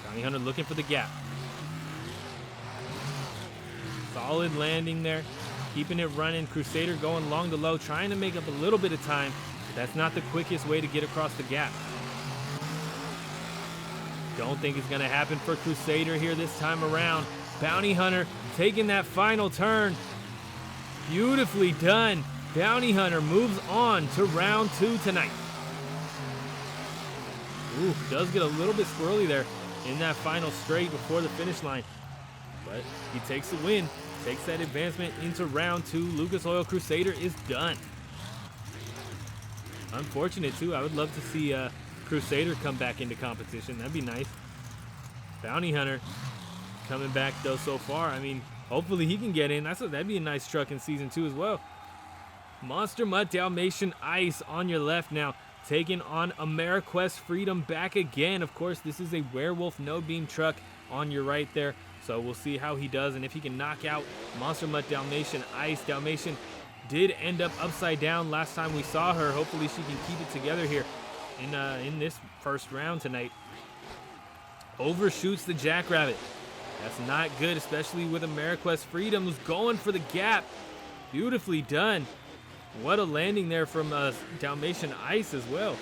Bounty Hunter looking for the gap. Solid landing there. Keeping it running. Crusader going long to low, trying to make up a little bit of time. That's not the quickest way to get across the gap. Don't think it's going to happen for Crusader here this time around. Bounty Hunter taking that final turn. Beautifully done. Bounty Hunter moves on to round 2 tonight. Ooh, does get a little bit squirrely there in that final straight before the finish line. But he takes the win. Takes that advancement into round 2. Lucas Oil Crusader is done. Unfortunate, too. I would love to see Crusader come back into competition. That'd be nice. Bounty Hunter coming back, though, so far. I mean, hopefully he can get in. That'd be a nice truck in Season 2 as well. Monster Mutt Dalmatian Ice on your left now. Taking on AmeriQuest Freedom back again. Of course, this is a Werewolf no-beam truck on your right there. So we'll see how he does and if he can knock out Monster Mutt Dalmatian Ice. Dalmatian did end up upside down last time we saw her. Hopefully she can keep it together here in this first round tonight. Overshoots the Jackrabbit. That's not good, especially with AmeriQuest Freedom, who's going for the gap. Beautifully done. What a landing there from Dalmatian Ice as well.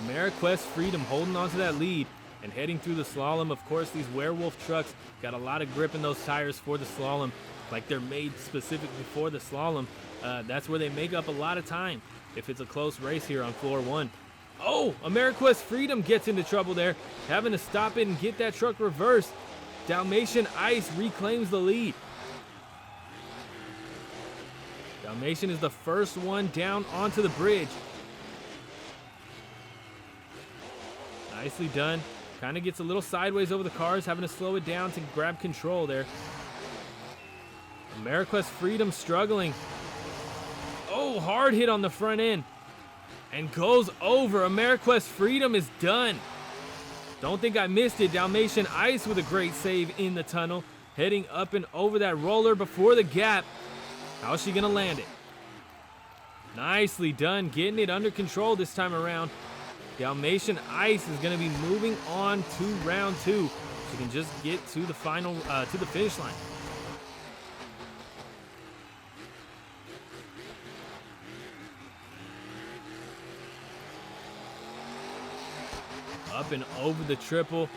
AmeriQuest Freedom holding on to that lead and heading through the slalom. Of course, these Werewolf trucks got a lot of grip in those tires for the slalom, like they're made specifically for the slalom. That's where they make up a lot of time if it's a close race here on floor 1. Oh, AmeriQuest Freedom gets into trouble there, having to stop it and get that truck reversed. Dalmatian Ice reclaims the lead. Dalmatian is the first one down onto the bridge. Nicely done. Kind of gets a little sideways over the cars, having to slow it down to grab control there. AmeriQuest Freedom struggling. Oh, hard hit on the front end. And goes over. AmeriQuest Freedom is done. Don't think I missed it. Dalmatian Ice with a great save in the tunnel. Heading up and over that roller before the gap. How's she going to land it? Nicely done. Getting it under control this time around. Dalmatian Ice is going to be moving on to round 2. She can just get to the final, to the finish line. Up and over the triple.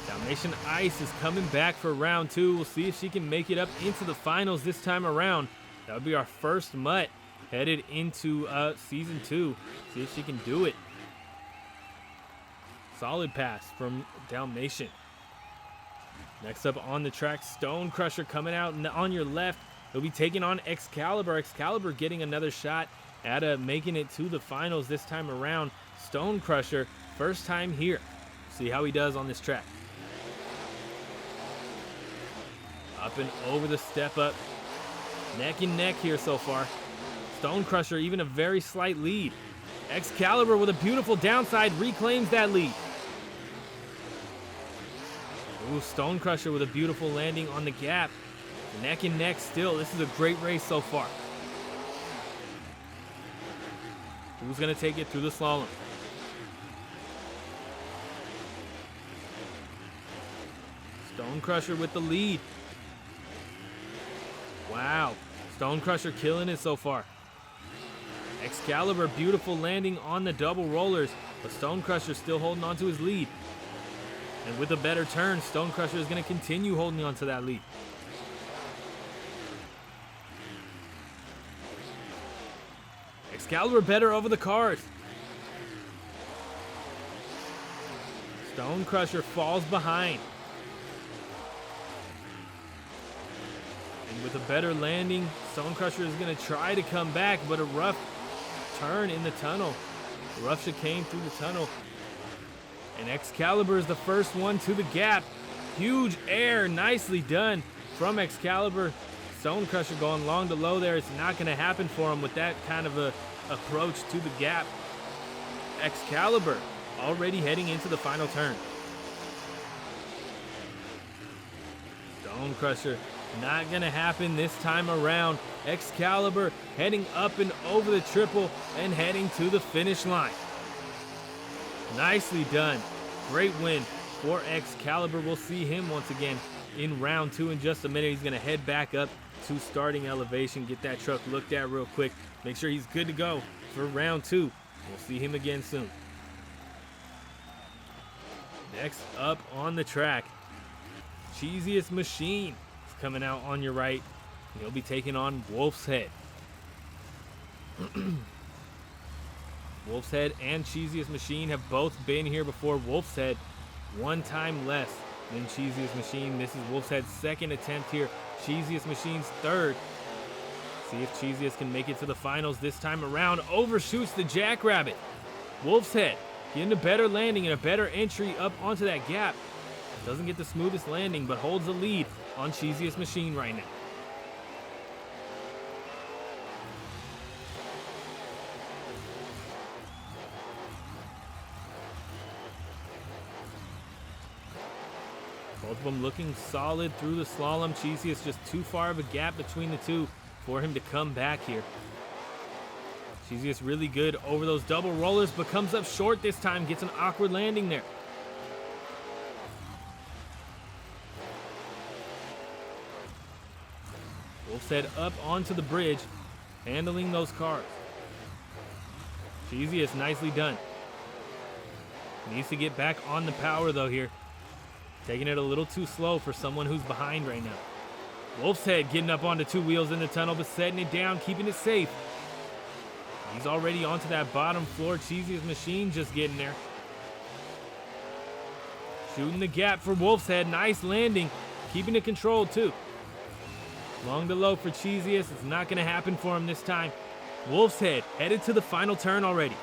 Dalmatian Ice is coming back for round 2. We'll see if she can make it up into the finals this time around. That would be our first mutt headed into season 2. See if she can do it. Solid pass from Dalmatian. Next up on the track, Stone Crusher coming out on your left. He'll be taking on Excalibur. Excalibur getting another shot at making it to the finals this time around. Stone Crusher, first time here. See how he does on this track. Up and over the step up. Neck and neck here so far. Stone Crusher even a very slight lead. Excalibur with a beautiful downside reclaims that lead. Ooh, Stone Crusher with a beautiful landing on the gap. Neck and neck still. This is a great race so far. Who's going to take it through the slalom? Stone Crusher with the lead. Wow. Stone Crusher killing it so far. Excalibur, beautiful landing on the double rollers, but Stone Crusher still holding on to his lead. And with a better turn, Stone Crusher is going to continue holding on to that lead. Excalibur better over the cars. Stone Crusher falls behind. And with a better landing, Stone Crusher is going to try to come back, but a rough turn in the tunnel. A rough chicane through the tunnel. And Excalibur is the first one to the gap. Huge air, nicely done from Excalibur. Stone Crusher going long to low there. It's not going to happen for him with that kind of a approach to the gap. Excalibur already heading into the final turn. Stone Crusher not going to happen this time around. Excalibur heading up and over the triple and heading to the finish line. Nicely done. Great win for Excalibur. We'll see him once again in round 2 in just a minute. He's going to head back up to starting elevation, get that truck looked at real quick, make sure he's good to go for round 2. We'll see him again soon. Next up on the track, Cheesiest Machine is coming out on your right. He'll be taking on Wolf's Head. Wolf's Head and Cheesiest Machine have both been here before. Wolf's Head one time less than Cheesiest Machine. This is Wolf's Head's second attempt here. Cheesiest Machine's third. See if Cheesiest can make it to the finals this time around. Overshoots the Jackrabbit. Wolf's Head getting a better landing and a better entry up onto that gap. Doesn't get the smoothest landing, but holds the lead on Cheesiest Machine right now. Both of them looking solid through the slalom. Cheesiest just too far of a gap between the two for him to come back here. Cheesiest really good over those double rollers, but comes up short this time. Gets an awkward landing there. Wolf's Head up onto the bridge, handling those cars. Cheesiest, nicely done. Needs to get back on the power though here. Taking it a little too slow for someone who's behind right now. Wolf's Head getting up onto two wheels in the tunnel, but setting it down, keeping it safe. He's already onto that bottom floor. Cheesiest Machine just getting there. Shooting the gap for Wolf's Head. Nice landing. Keeping it controlled too. Long to low for Cheesiest. It's not going to happen for him this time. Wolf's Head headed to the final turn already.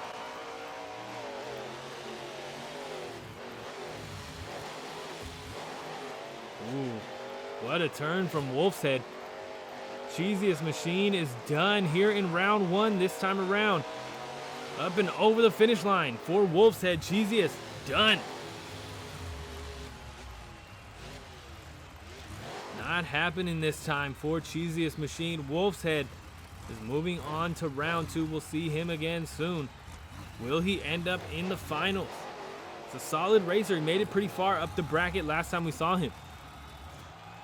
Ooh, what a turn from Wolf's Head. Cheesiest Machine is done here in round one this time around. Up and over the finish line for Wolf's Head. Cheesiest done. Not happening this time for Cheesiest Machine. Wolf's Head is moving on to round two. We'll see him again soon. Will he end up in the finals? It's a solid racer. He made it pretty far up the bracket last time we saw him.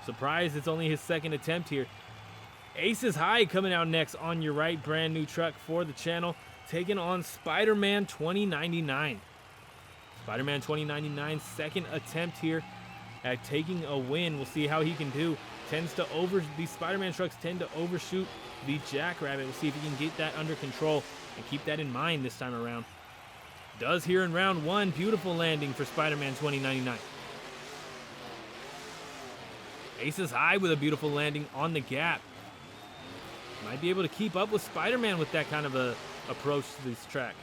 Surprised it's only his second attempt here. Aces High coming out next on your right. Brand new truck for the channel. Taking on Spider-Man 2099. Spider-Man 2099's second attempt here at taking a win. We'll see how he can do. These Spider-Man trucks tend to overshoot the Jackrabbit. We'll see if he can get that under control and keep that in mind this time around. Does here in round one. Beautiful landing for Spider-Man 2099. Aces High with a beautiful landing on the gap. Might be able to keep up with Spider-Man with that kind of a approach to this track.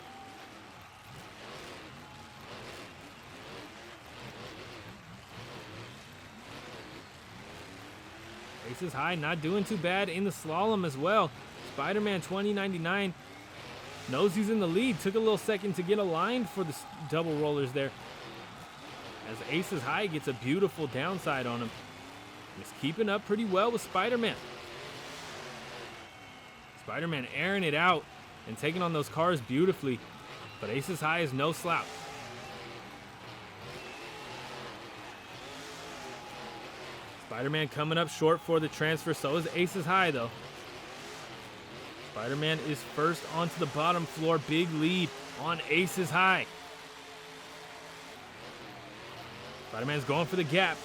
Aces High not doing too bad in the slalom as well. Spider-Man 2099 knows he's in the lead. Took a little second to get aligned for the double rollers there. As Aces High gets a beautiful downside on him. He's keeping up pretty well with Spider-Man. Spider-Man airing it out and taking on those cars beautifully. But Aces High is no slouch. Spider-Man coming up short for the transfer. So is Aces High though. Spider-Man is first onto the bottom floor. Big lead on Aces High. Spider-Man's going for the gap.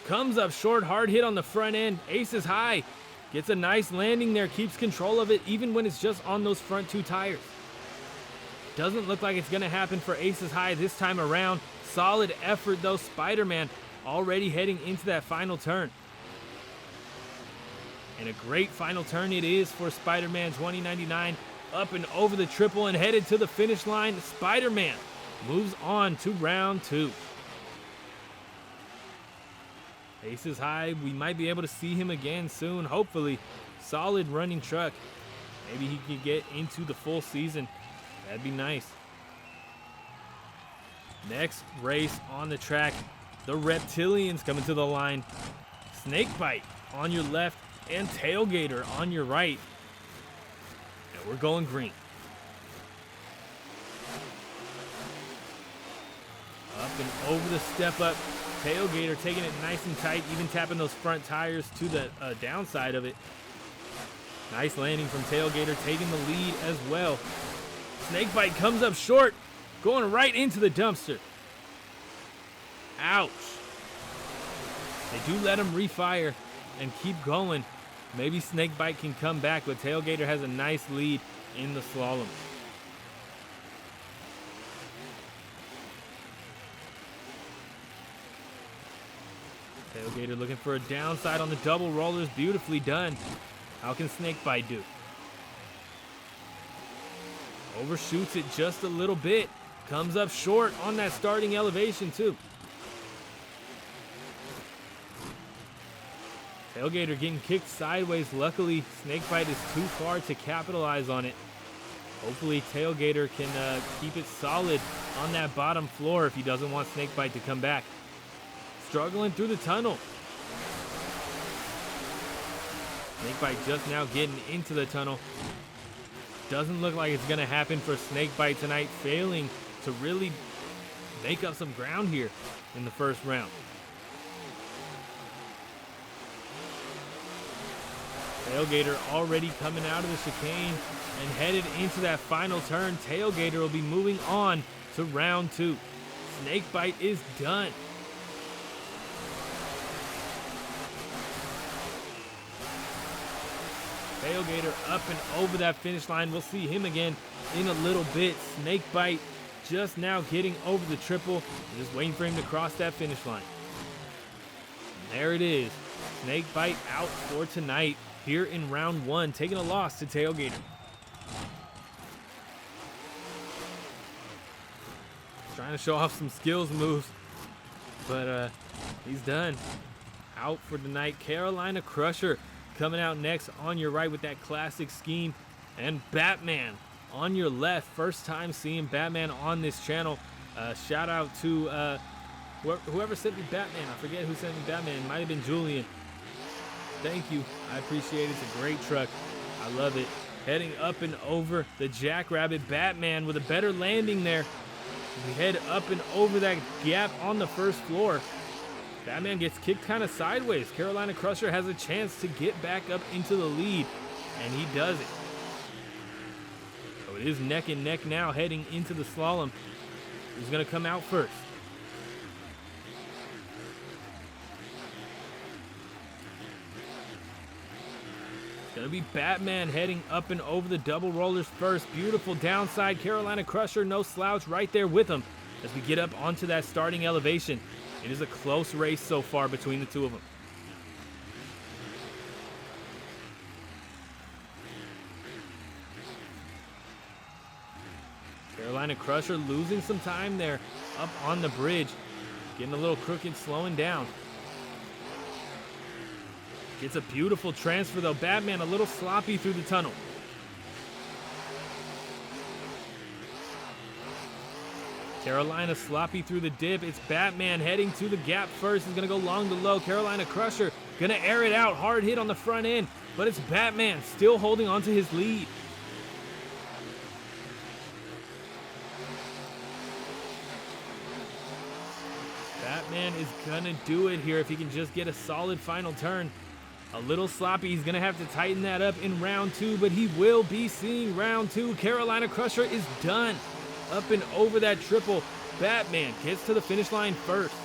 Comes up short, hard hit on the front end. Aces High gets a nice landing there, keeps control of it even when it's just on those front two tires. Doesn't look like it's gonna happen for Aces High this time around. Solid effort though. Spider-Man already heading into that final turn. And a great final turn it is for Spider-Man 2099. Up and over the triple and headed to the finish line. Spider-Man moves on to round two. Aces High, we might be able to see him again soon, hopefully. Solid running truck. Maybe he could get into the full season. That'd be nice. Next race on the track, the Reptilians coming to the line. Snakebite on your left and Tailgater on your right. And we're going green. Up and over the step up. Tailgater taking it nice and tight, even tapping those front tires to the downside of it. Nice landing from Tailgater, taking the lead as well. Snakebite comes up short, going right into the dumpster. Ouch. They do let him refire and keep going. Maybe Snakebite can come back, but Tailgater has a nice lead in the slalom. Tailgater looking for a downside on the double rollers. Beautifully done. How can Snakebite do? Overshoots it just a little bit. Comes up short on that starting elevation too. Tailgater getting kicked sideways. Luckily, Snakebite is too far to capitalize on it. Hopefully, Tailgater can keep it solid on that bottom floor if he doesn't want Snakebite to come back. Struggling through the tunnel. Snakebite just now getting into the tunnel. Doesn't look like it's going to happen for Snakebite tonight, failing to really make up some ground here in the first round. Tailgater already coming out of the chicane and headed into that final turn. Tailgater will be moving on to round 2. Snakebite is done. Tailgater up and over that finish line. We'll see him again in a little bit. Snakebite just now getting over the triple. Just waiting for him to cross that finish line. And there it is. Snakebite out for tonight here in round 1, taking a loss to Tailgater. Trying to show off some skills moves, but he's done. Out for tonight. Carolina Crusher coming out next on your right with that classic scheme, and Batman on your left. First time seeing Batman on this channel. Shout out to whoever sent me Batman. I forget who sent me Batman. It might have been Julian. Thank you. I appreciate it. It's a great truck. I love it. Heading up and over the Jackrabbit. Batman with a better landing there. We head up and over that gap on the first floor. Batman gets kicked kind of sideways. Carolina Crusher has a chance to get back up into the lead, and he does it. So it is neck and neck now heading into the slalom. Who's going to come out first? It's going to be Batman heading up and over the double rollers first. Beautiful downside. Carolina Crusher, no slouch, right there with him as we get up onto that starting elevation. It is a close race so far between the two of them. Carolina Crusher losing some time there up on the bridge. Getting a little crooked, slowing down. Gets a beautiful transfer though. Batman a little sloppy through the tunnel. Carolina sloppy through the dip. It's Batman heading to the gap first. He's going to go long to low. Carolina Crusher going to air it out. Hard hit on the front end, but it's Batman still holding on to his lead. Batman is going to do it here if he can just get a solid final turn. A little sloppy. He's going to have to tighten that up in round 2, but he will be seeing round 2. Carolina Crusher is done. Up and over that triple. Batman gets to the finish line first.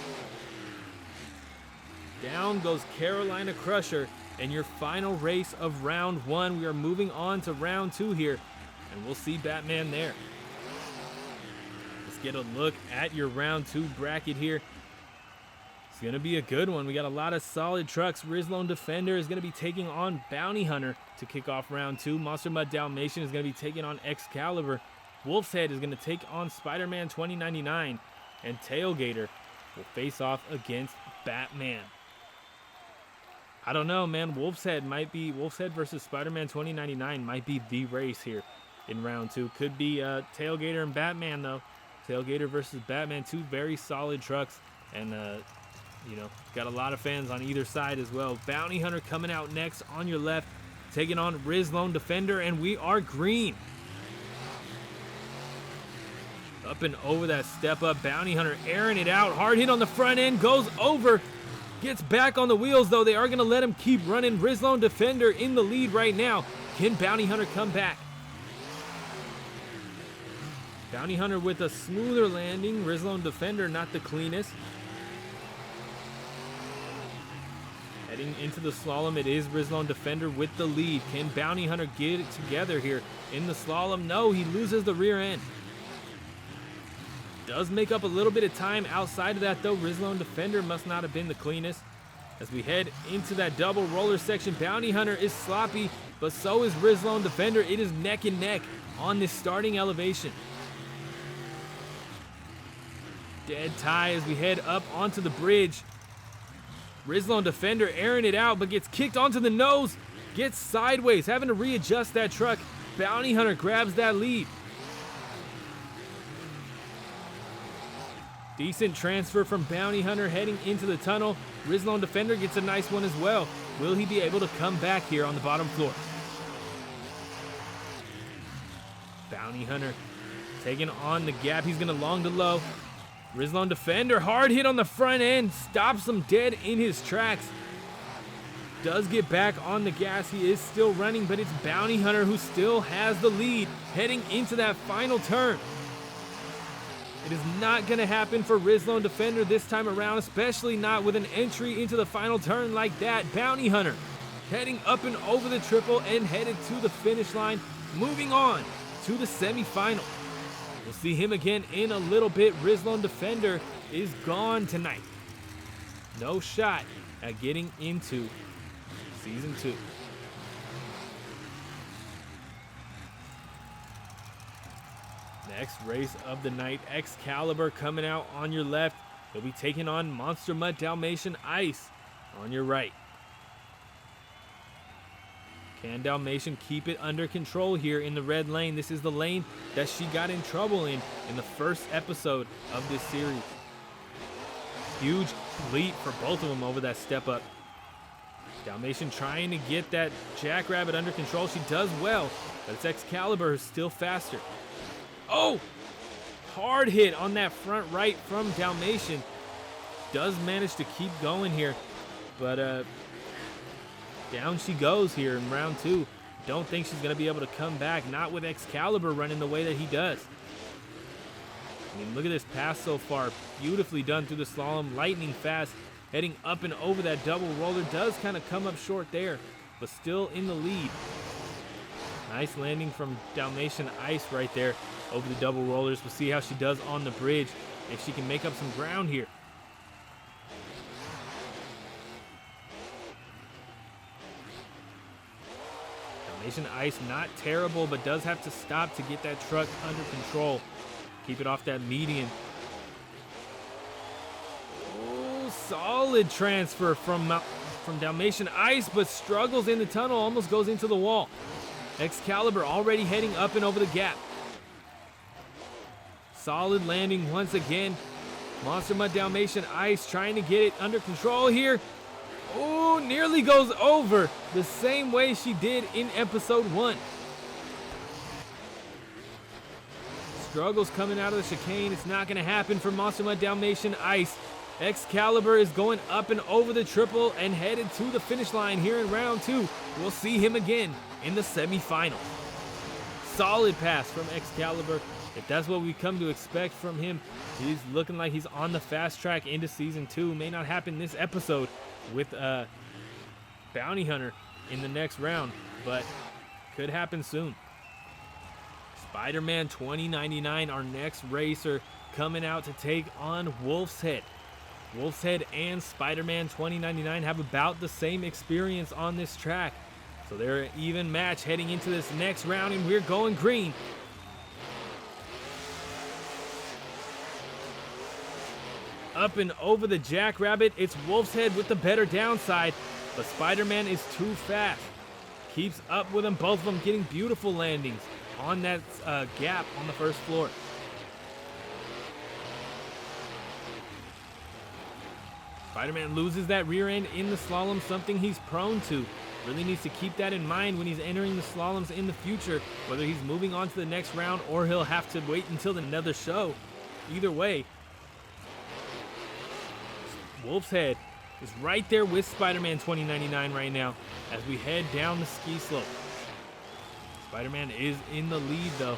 Down goes Carolina Crusher, and your final race of round 1. We are moving on to round 2 here, and we'll see Batman there. Let's get a look at your round 2 bracket here. It's going to be a good one. We got a lot of solid trucks. Rizlone Defender is going to be taking on Bounty Hunter to kick off round 2. Monster Mud Dalmatian is going to be taking on Excalibur. Wolf's Head is going to take on Spider-Man 2099, and Tailgater will face off against Batman. I don't know, man. Wolf's Head versus Spider-Man 2099 might be the race here in round 2. Could be Tailgater and Batman, though. Tailgater versus Batman, 2 very solid trucks, and you know, got a lot of fans on either side as well. Bounty Hunter coming out next on your left, taking on Rizlone Defender, and we are green. Up and over that step up. Bounty Hunter airing it out. Hard hit on the front end. Goes over. Gets back on the wheels, though. They are going to let him keep running. Rizlone Defender in the lead right now. Can Bounty Hunter come back? Bounty Hunter with a smoother landing. Rizlone Defender not the cleanest. Heading into the slalom, it is Rizlone Defender with the lead. Can Bounty Hunter get it together here in the slalom? No, he loses the rear end. Does make up a little bit of time outside of that, though. Rizlone Defender must not have been the cleanest. As we head into that double roller section, Bounty Hunter is sloppy, but so is Rizlone Defender. It is neck and neck on this starting elevation. Dead tie as we head up onto the bridge. Rizlone Defender airing it out, but gets kicked onto the nose. Gets sideways, having to readjust that truck. Bounty Hunter grabs that lead. Decent transfer from Bounty Hunter heading into the tunnel. Rizlone Defender gets a nice one as well. Will he be able to come back here on the bottom floor? Bounty Hunter taking on the gap. He's going to long to low. Rizlone Defender, hard hit on the front end. Stops him dead in his tracks. does get back on the gas. He is still running, but it's Bounty Hunter who still has the lead heading into that final turn. It is not going to happen for Rizlone Defender this time around, especially not with an entry into the final turn like that. Bounty Hunter heading up and over the triple and headed to the finish line, moving on to the semifinal. We'll see him again in a little bit. Rizlone Defender is gone tonight. No shot at getting into Season 2. Next race of the night, Excalibur coming out on your left. He'll be taking on Monster Mutt Dalmatian Ice on your right. Can Dalmatian keep it under control here in the red lane? This is the lane that she got in trouble in the first episode of this series. Huge leap for both of them over that step up. Dalmatian trying to get that Jackrabbit under control. She does well, but it's Excalibur who's still faster. Oh! Hard hit on that front right from Dalmatian. Does manage to keep going here, but down she goes here in round 2. Don't think she's going to be able to come back, not with Excalibur running the way that he does. I mean, look at this pass so far. Beautifully done through the slalom, lightning fast, heading up and over that double roller. Does kind of come up short there, but still in the lead. Nice landing from Dalmatian Ice right there over the double rollers. We'll see how she does on the bridge, if she can make up some ground here. Dalmatian Ice not terrible, but does have to stop to get that truck under control. Keep it off that median. Oh, solid transfer from Dalmatian Ice, but struggles in the tunnel, almost goes into the wall. Excalibur already heading up and over the gap. Solid landing once again. Monster Mutt Dalmatian Ice trying to get it under control here. Oh, nearly goes over the same way she did in episode 1. Struggles coming out of the chicane. It's not going to happen for Monster Mutt Dalmatian Ice. Excalibur is going up and over the triple and headed to the finish line here in round 2. We'll see him again in the semifinal. Solid pass from Excalibur. If that's what we come to expect from him, he's looking like he's on the fast track into Season 2. May not happen this episode with Bounty Hunter in the next round, but could happen soon. Spider-Man 2099, our next racer, coming out to take on Wolf's Head. Wolf's Head and Spider-Man 2099 have about the same experience on this track, so they're an even match heading into this next round, and we're going green. Up and over the Jackrabbit, it's Wolf's Head with the better downside, but Spider-Man is too fast. Keeps up with them, both of them getting beautiful landings on that gap on the first floor. Spider-Man loses that rear end in the slalom, something he's prone to. Really needs to keep that in mind when he's entering the slaloms in the future, whether he's moving on to the next round or he'll have to wait until another show. Either way, Wolf's Head is right there with Spider-Man 2099 right now as we head down the ski slope. Spider-Man is in the lead though.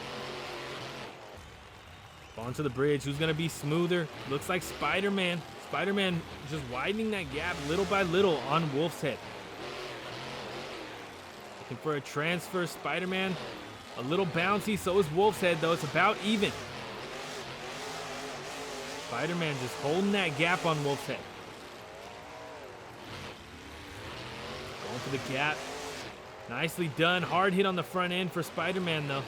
Onto the bridge. Who's going to be smoother? Looks like Spider-Man. Spider-Man just widening that gap little by little on Wolf's Head. Looking for a transfer. Spider-Man a little bouncy. So is Wolf's Head though. It's about even. Spider-Man just holding that gap on Wolf's Head. Going for the gap. Nicely done. Hard hit on the front end for Spider-Man though.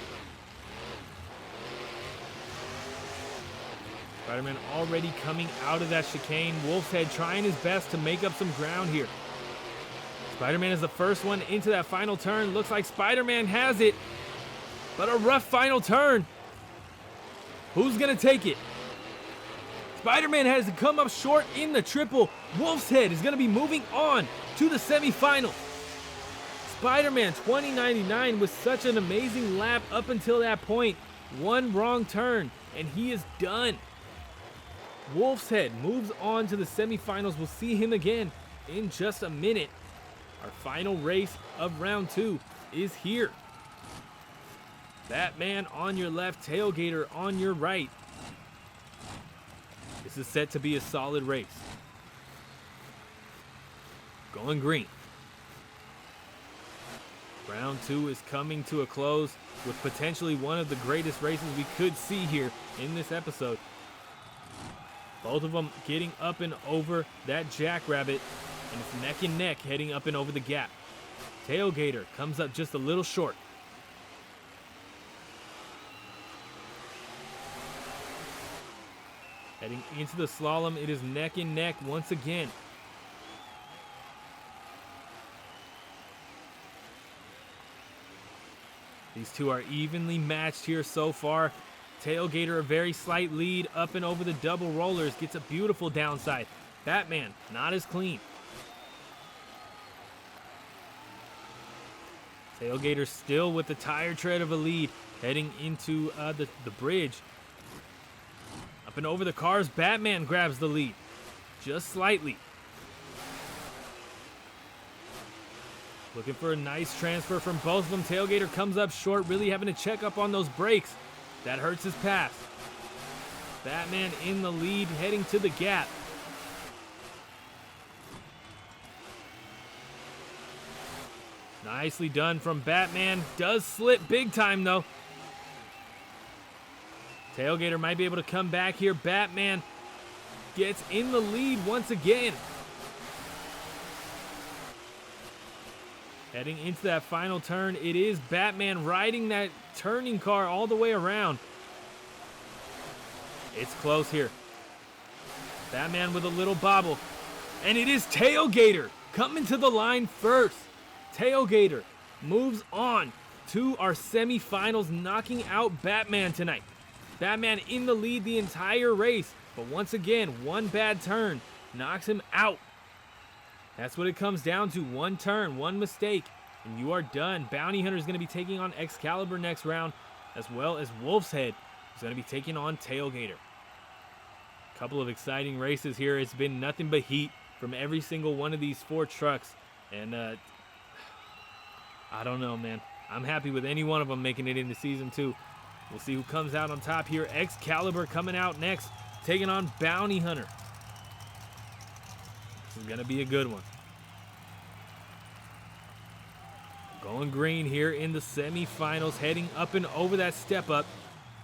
Spider-Man already coming out of that chicane. Wolf's Head trying his best to make up some ground here. Spider-Man is the first one into that final turn. Looks like Spider-Man has it, but a rough final turn. Who's gonna take it? Spider-Man has to come up short in the triple. Wolf's Head is gonna be moving on to the semifinal. Spider-Man 2099 with such an amazing lap up until that point. One wrong turn, and he is done. Wolf's Head moves on to the semifinals. We'll see him again in just a minute. Our final race of round 2 is here. Batman on your left, Tailgater on your right. This is set to be a solid race. Going green. Round 2 is coming to a close with potentially one of the greatest races we could see here in this episode. Both of them getting up and over that jackrabbit, and it's neck and neck heading up and over the gap. Tailgater comes up just a little short. Heading into the slalom, it is neck and neck once again. These two are evenly matched here so far. Tailgater a very slight lead up and over the double rollers, gets a beautiful downside. Batman not as clean. Tailgater still with the tire tread of a lead, heading into the bridge. Up and over the cars, Batman grabs the lead, just slightly. Looking for a nice transfer from both of them. Tailgater comes up short, really having to check up on those brakes. That hurts his pass. Batman in the lead, heading to the gap. Nicely done from Batman. Does slip big time though. Tailgater might be able to come back here. Batman gets in the lead once again. Heading into that final turn, it is Batman riding that turning car all the way around. It's close here. Batman with a little bobble. And it is Tailgater coming to the line first. Tailgater moves on to our semifinals, knocking out Batman tonight. Batman in the lead the entire race, but once again, one bad turn knocks him out. That's what it comes down to. One turn, one mistake, and you are done. Bounty Hunter is going to be taking on Excalibur next round, as well as Wolf's Head is going to be taking on Tailgater. A couple of exciting races here. It's been nothing but heat from every single one of these 4 trucks, and I don't know, man. I'm happy with any one of them making it into Season 2. We'll see who comes out on top here. Excalibur coming out next, taking on Bounty Hunter. This is going to be a good one. Going green here in the semifinals, heading up and over that step up.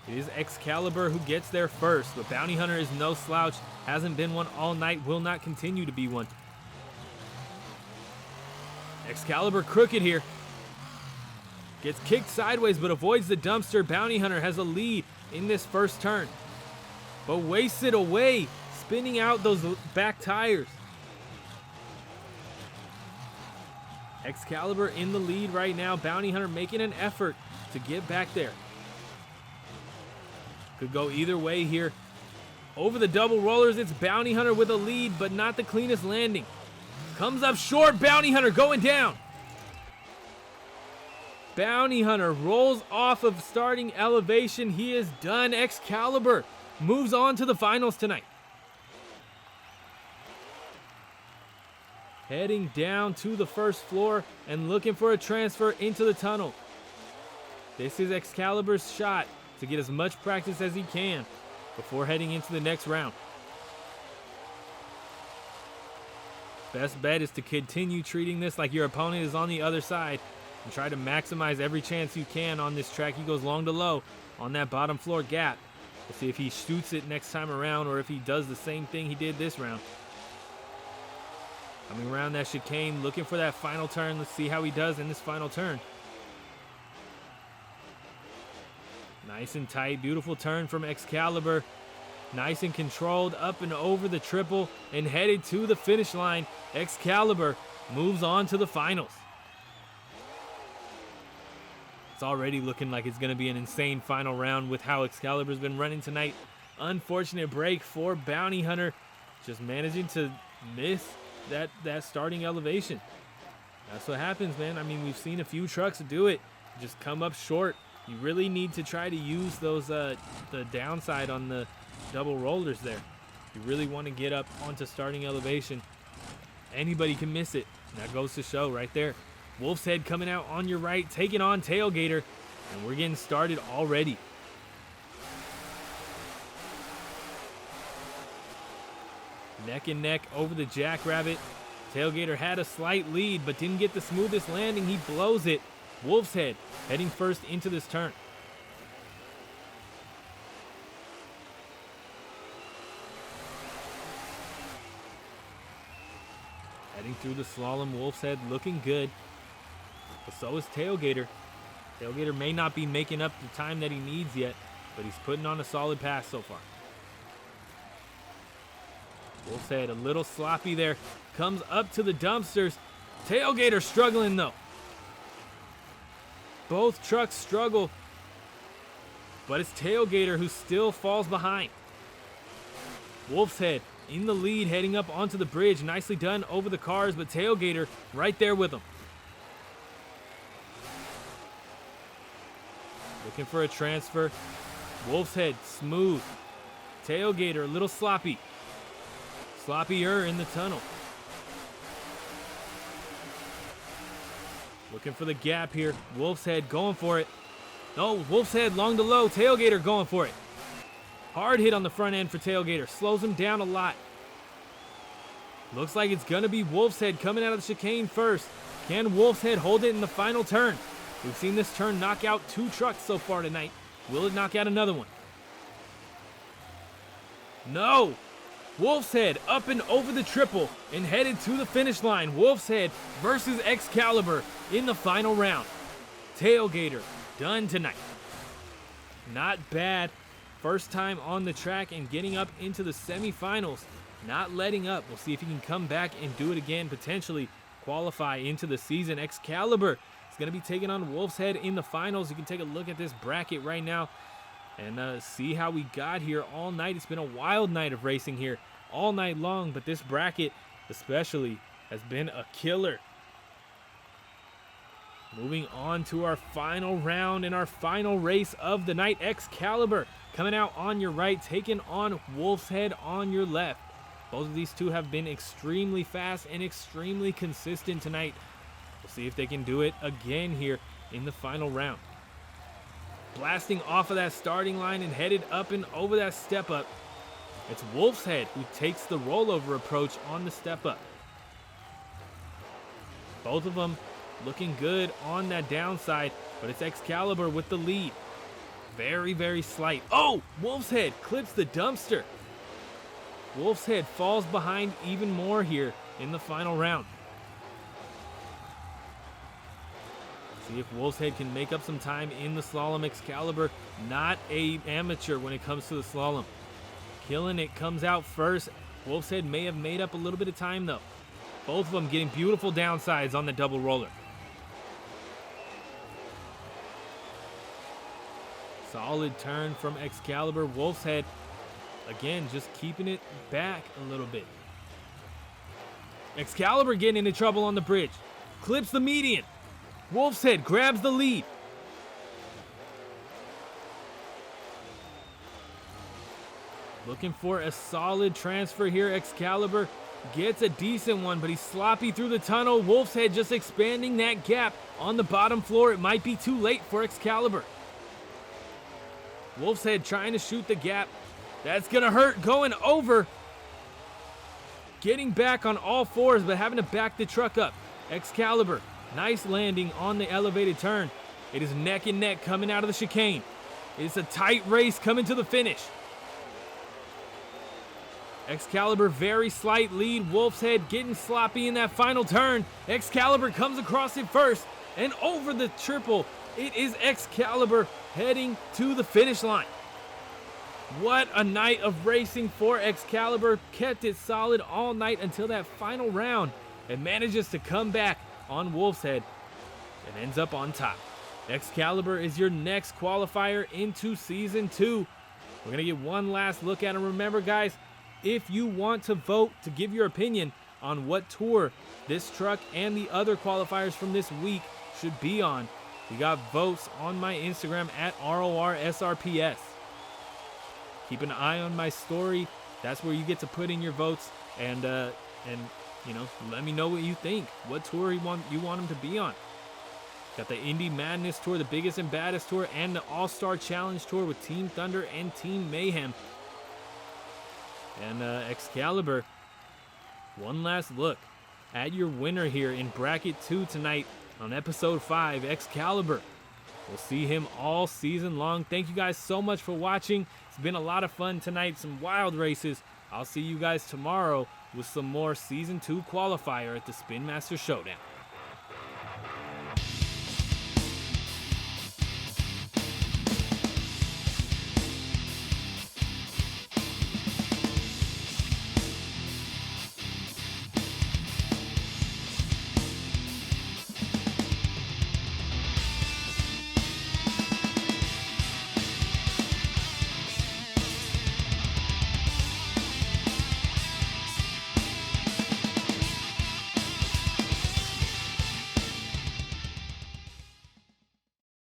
It is Excalibur who gets there first, but Bounty Hunter is no slouch. Hasn't been one all night, will not continue to be one. Excalibur crooked here. Gets kicked sideways but avoids the dumpster. Bounty Hunter has a lead in this first turn, but wastes it away, spinning out those back tires. Excalibur in the lead right now. Bounty Hunter making an effort to get back there. Could go either way here. Over the double rollers, it's Bounty Hunter with a lead, but not the cleanest landing. Comes up short, Bounty Hunter going down. Bounty Hunter rolls off of starting elevation. He is done. Excalibur moves on to the finals tonight. Heading down to the first floor and looking for a transfer into the tunnel. This is Excalibur's shot to get as much practice as he can before heading into the next round. Best bet is to continue treating this like your opponent is on the other side and try to maximize every chance you can on this track. He goes long to low on that bottom floor gap. We'll see if he shoots it next time around or if he does the same thing he did this round. Coming around that chicane, looking for that final turn. Let's see how he does in this final turn. Nice and tight, beautiful turn from Excalibur. Nice and controlled, up and over the triple and headed to the finish line. Excalibur moves on to the finals. It's already looking like it's going to be an insane final round with how Excalibur's been running tonight. Unfortunate break for Bounty Hunter, just managing to miss that starting elevation. That's what happens, man. I mean, we've seen a few trucks do it, just come up short. You really need to try to use those the downside on the double rollers there. You really want to get up onto starting elevation Anybody can miss it. And that goes to show right there. Wolf's Head coming out on your right, taking on Tailgater, and we're getting started already. Neck and neck over the Jackrabbit. Tailgater had a slight lead, but didn't get the smoothest landing. He blows it. Wolf's Head heading first into this turn. Heading through the slalom, Wolf's Head looking good. But so is Tailgater. Tailgater may not be making up the time that he needs yet, but he's putting on a solid pass so far. Wolf's Head a little sloppy there. Comes up to the dumpsters. Tailgater struggling though. Both trucks struggle, but it's Tailgater who still falls behind. Wolf's Head in the lead, heading up onto the bridge. Nicely done over the cars, but Tailgater right there with him. Looking for a transfer. Wolf's Head smooth. Tailgater a little sloppy. Sloppier in the tunnel. Looking for the gap here. Wolf's Head going for it. No, Wolf's Head long to low. Tailgater going for it. Hard hit on the front end for Tailgater. Slows him down a lot. Looks like it's going to be Wolf's Head coming out of the chicane first. Can Wolf's Head hold it in the final turn? We've seen this turn knock out 2 trucks so far tonight. Will it knock out another one? No! Wolf's Head up and over the triple and headed to the finish line. Wolf's Head versus Excalibur in the final round. Tailgater done tonight. Not bad. First time on the track and getting up into the semifinals. Not letting up. We'll see if he can come back and do it again, potentially qualify into the season. Excalibur is going to be taking on Wolf's Head in the finals. You can take a look at this bracket right now and see how we got here all night. It's been a wild night of racing here all night long, but this bracket especially has been a killer. Moving on to our final round and our final race of the night. Excalibur coming out on your right, taking on Wolf's Head on your left. Both of these two have been extremely fast and extremely consistent tonight. We'll see if they can do it again here in the final round. Blasting off of that starting line and headed up and over that step up. It's Wolf's Head who takes the rollover approach on the step up. Both of them looking good on that downside, but it's Excalibur with the lead. Very, very slight. Oh, Wolf's Head clips the dumpster. Wolf's Head falls behind even more here in the final round. See if Wolf's Head can make up some time in the slalom. Excalibur, not an amateur when it comes to the slalom. Killing it, comes out first. Wolf's Head may have made up a little bit of time though. Both of them getting beautiful downsides on the double roller. Solid turn from Excalibur. Wolf's Head, again, just keeping it back a little bit. Excalibur getting into trouble on the bridge. Clips the median. Wolf's Head grabs the lead. Looking for a solid transfer here. Excalibur gets a decent one, but he's sloppy through the tunnel. Wolf's Head just expanding that gap on the bottom floor. It might be too late for Excalibur. Wolf's Head trying to shoot the gap. That's gonna hurt, going over. Getting back on all fours, but having to back the truck up. Excalibur, nice landing on the elevated turn. It is neck and neck coming out of the chicane. It's a tight race coming to the finish. Excalibur, very slight lead. Wolf's Head getting sloppy in that final turn. Excalibur comes across it first and over the triple. It is Excalibur heading to the finish line. What a night of racing for Excalibur. Kept it solid all night until that final round and manages to come back on Wolf's Head and ends up on top. Excalibur is your next qualifier into Season 2. We're going to get one last look at him. Remember, guys, if you want to vote to give your opinion on what tour this truck and the other qualifiers from this week should be on, we got votes on my Instagram at RORSRPS. Keep an eye on my story. That's where you get to put in your votes and let me know what you think. What tour you want him to be on. Got the Indy Madness Tour, the Biggest and Baddest Tour, and the All-Star Challenge Tour with Team Thunder and Team Mayhem. And Excalibur, one last look at your winner here in Bracket 2 tonight on Episode 5, Excalibur. We'll see him all season long. Thank you guys so much for watching. It's been a lot of fun tonight, some wild races. I'll see you guys tomorrow with some more Season 2 Qualifier at the Spin Master Showdown.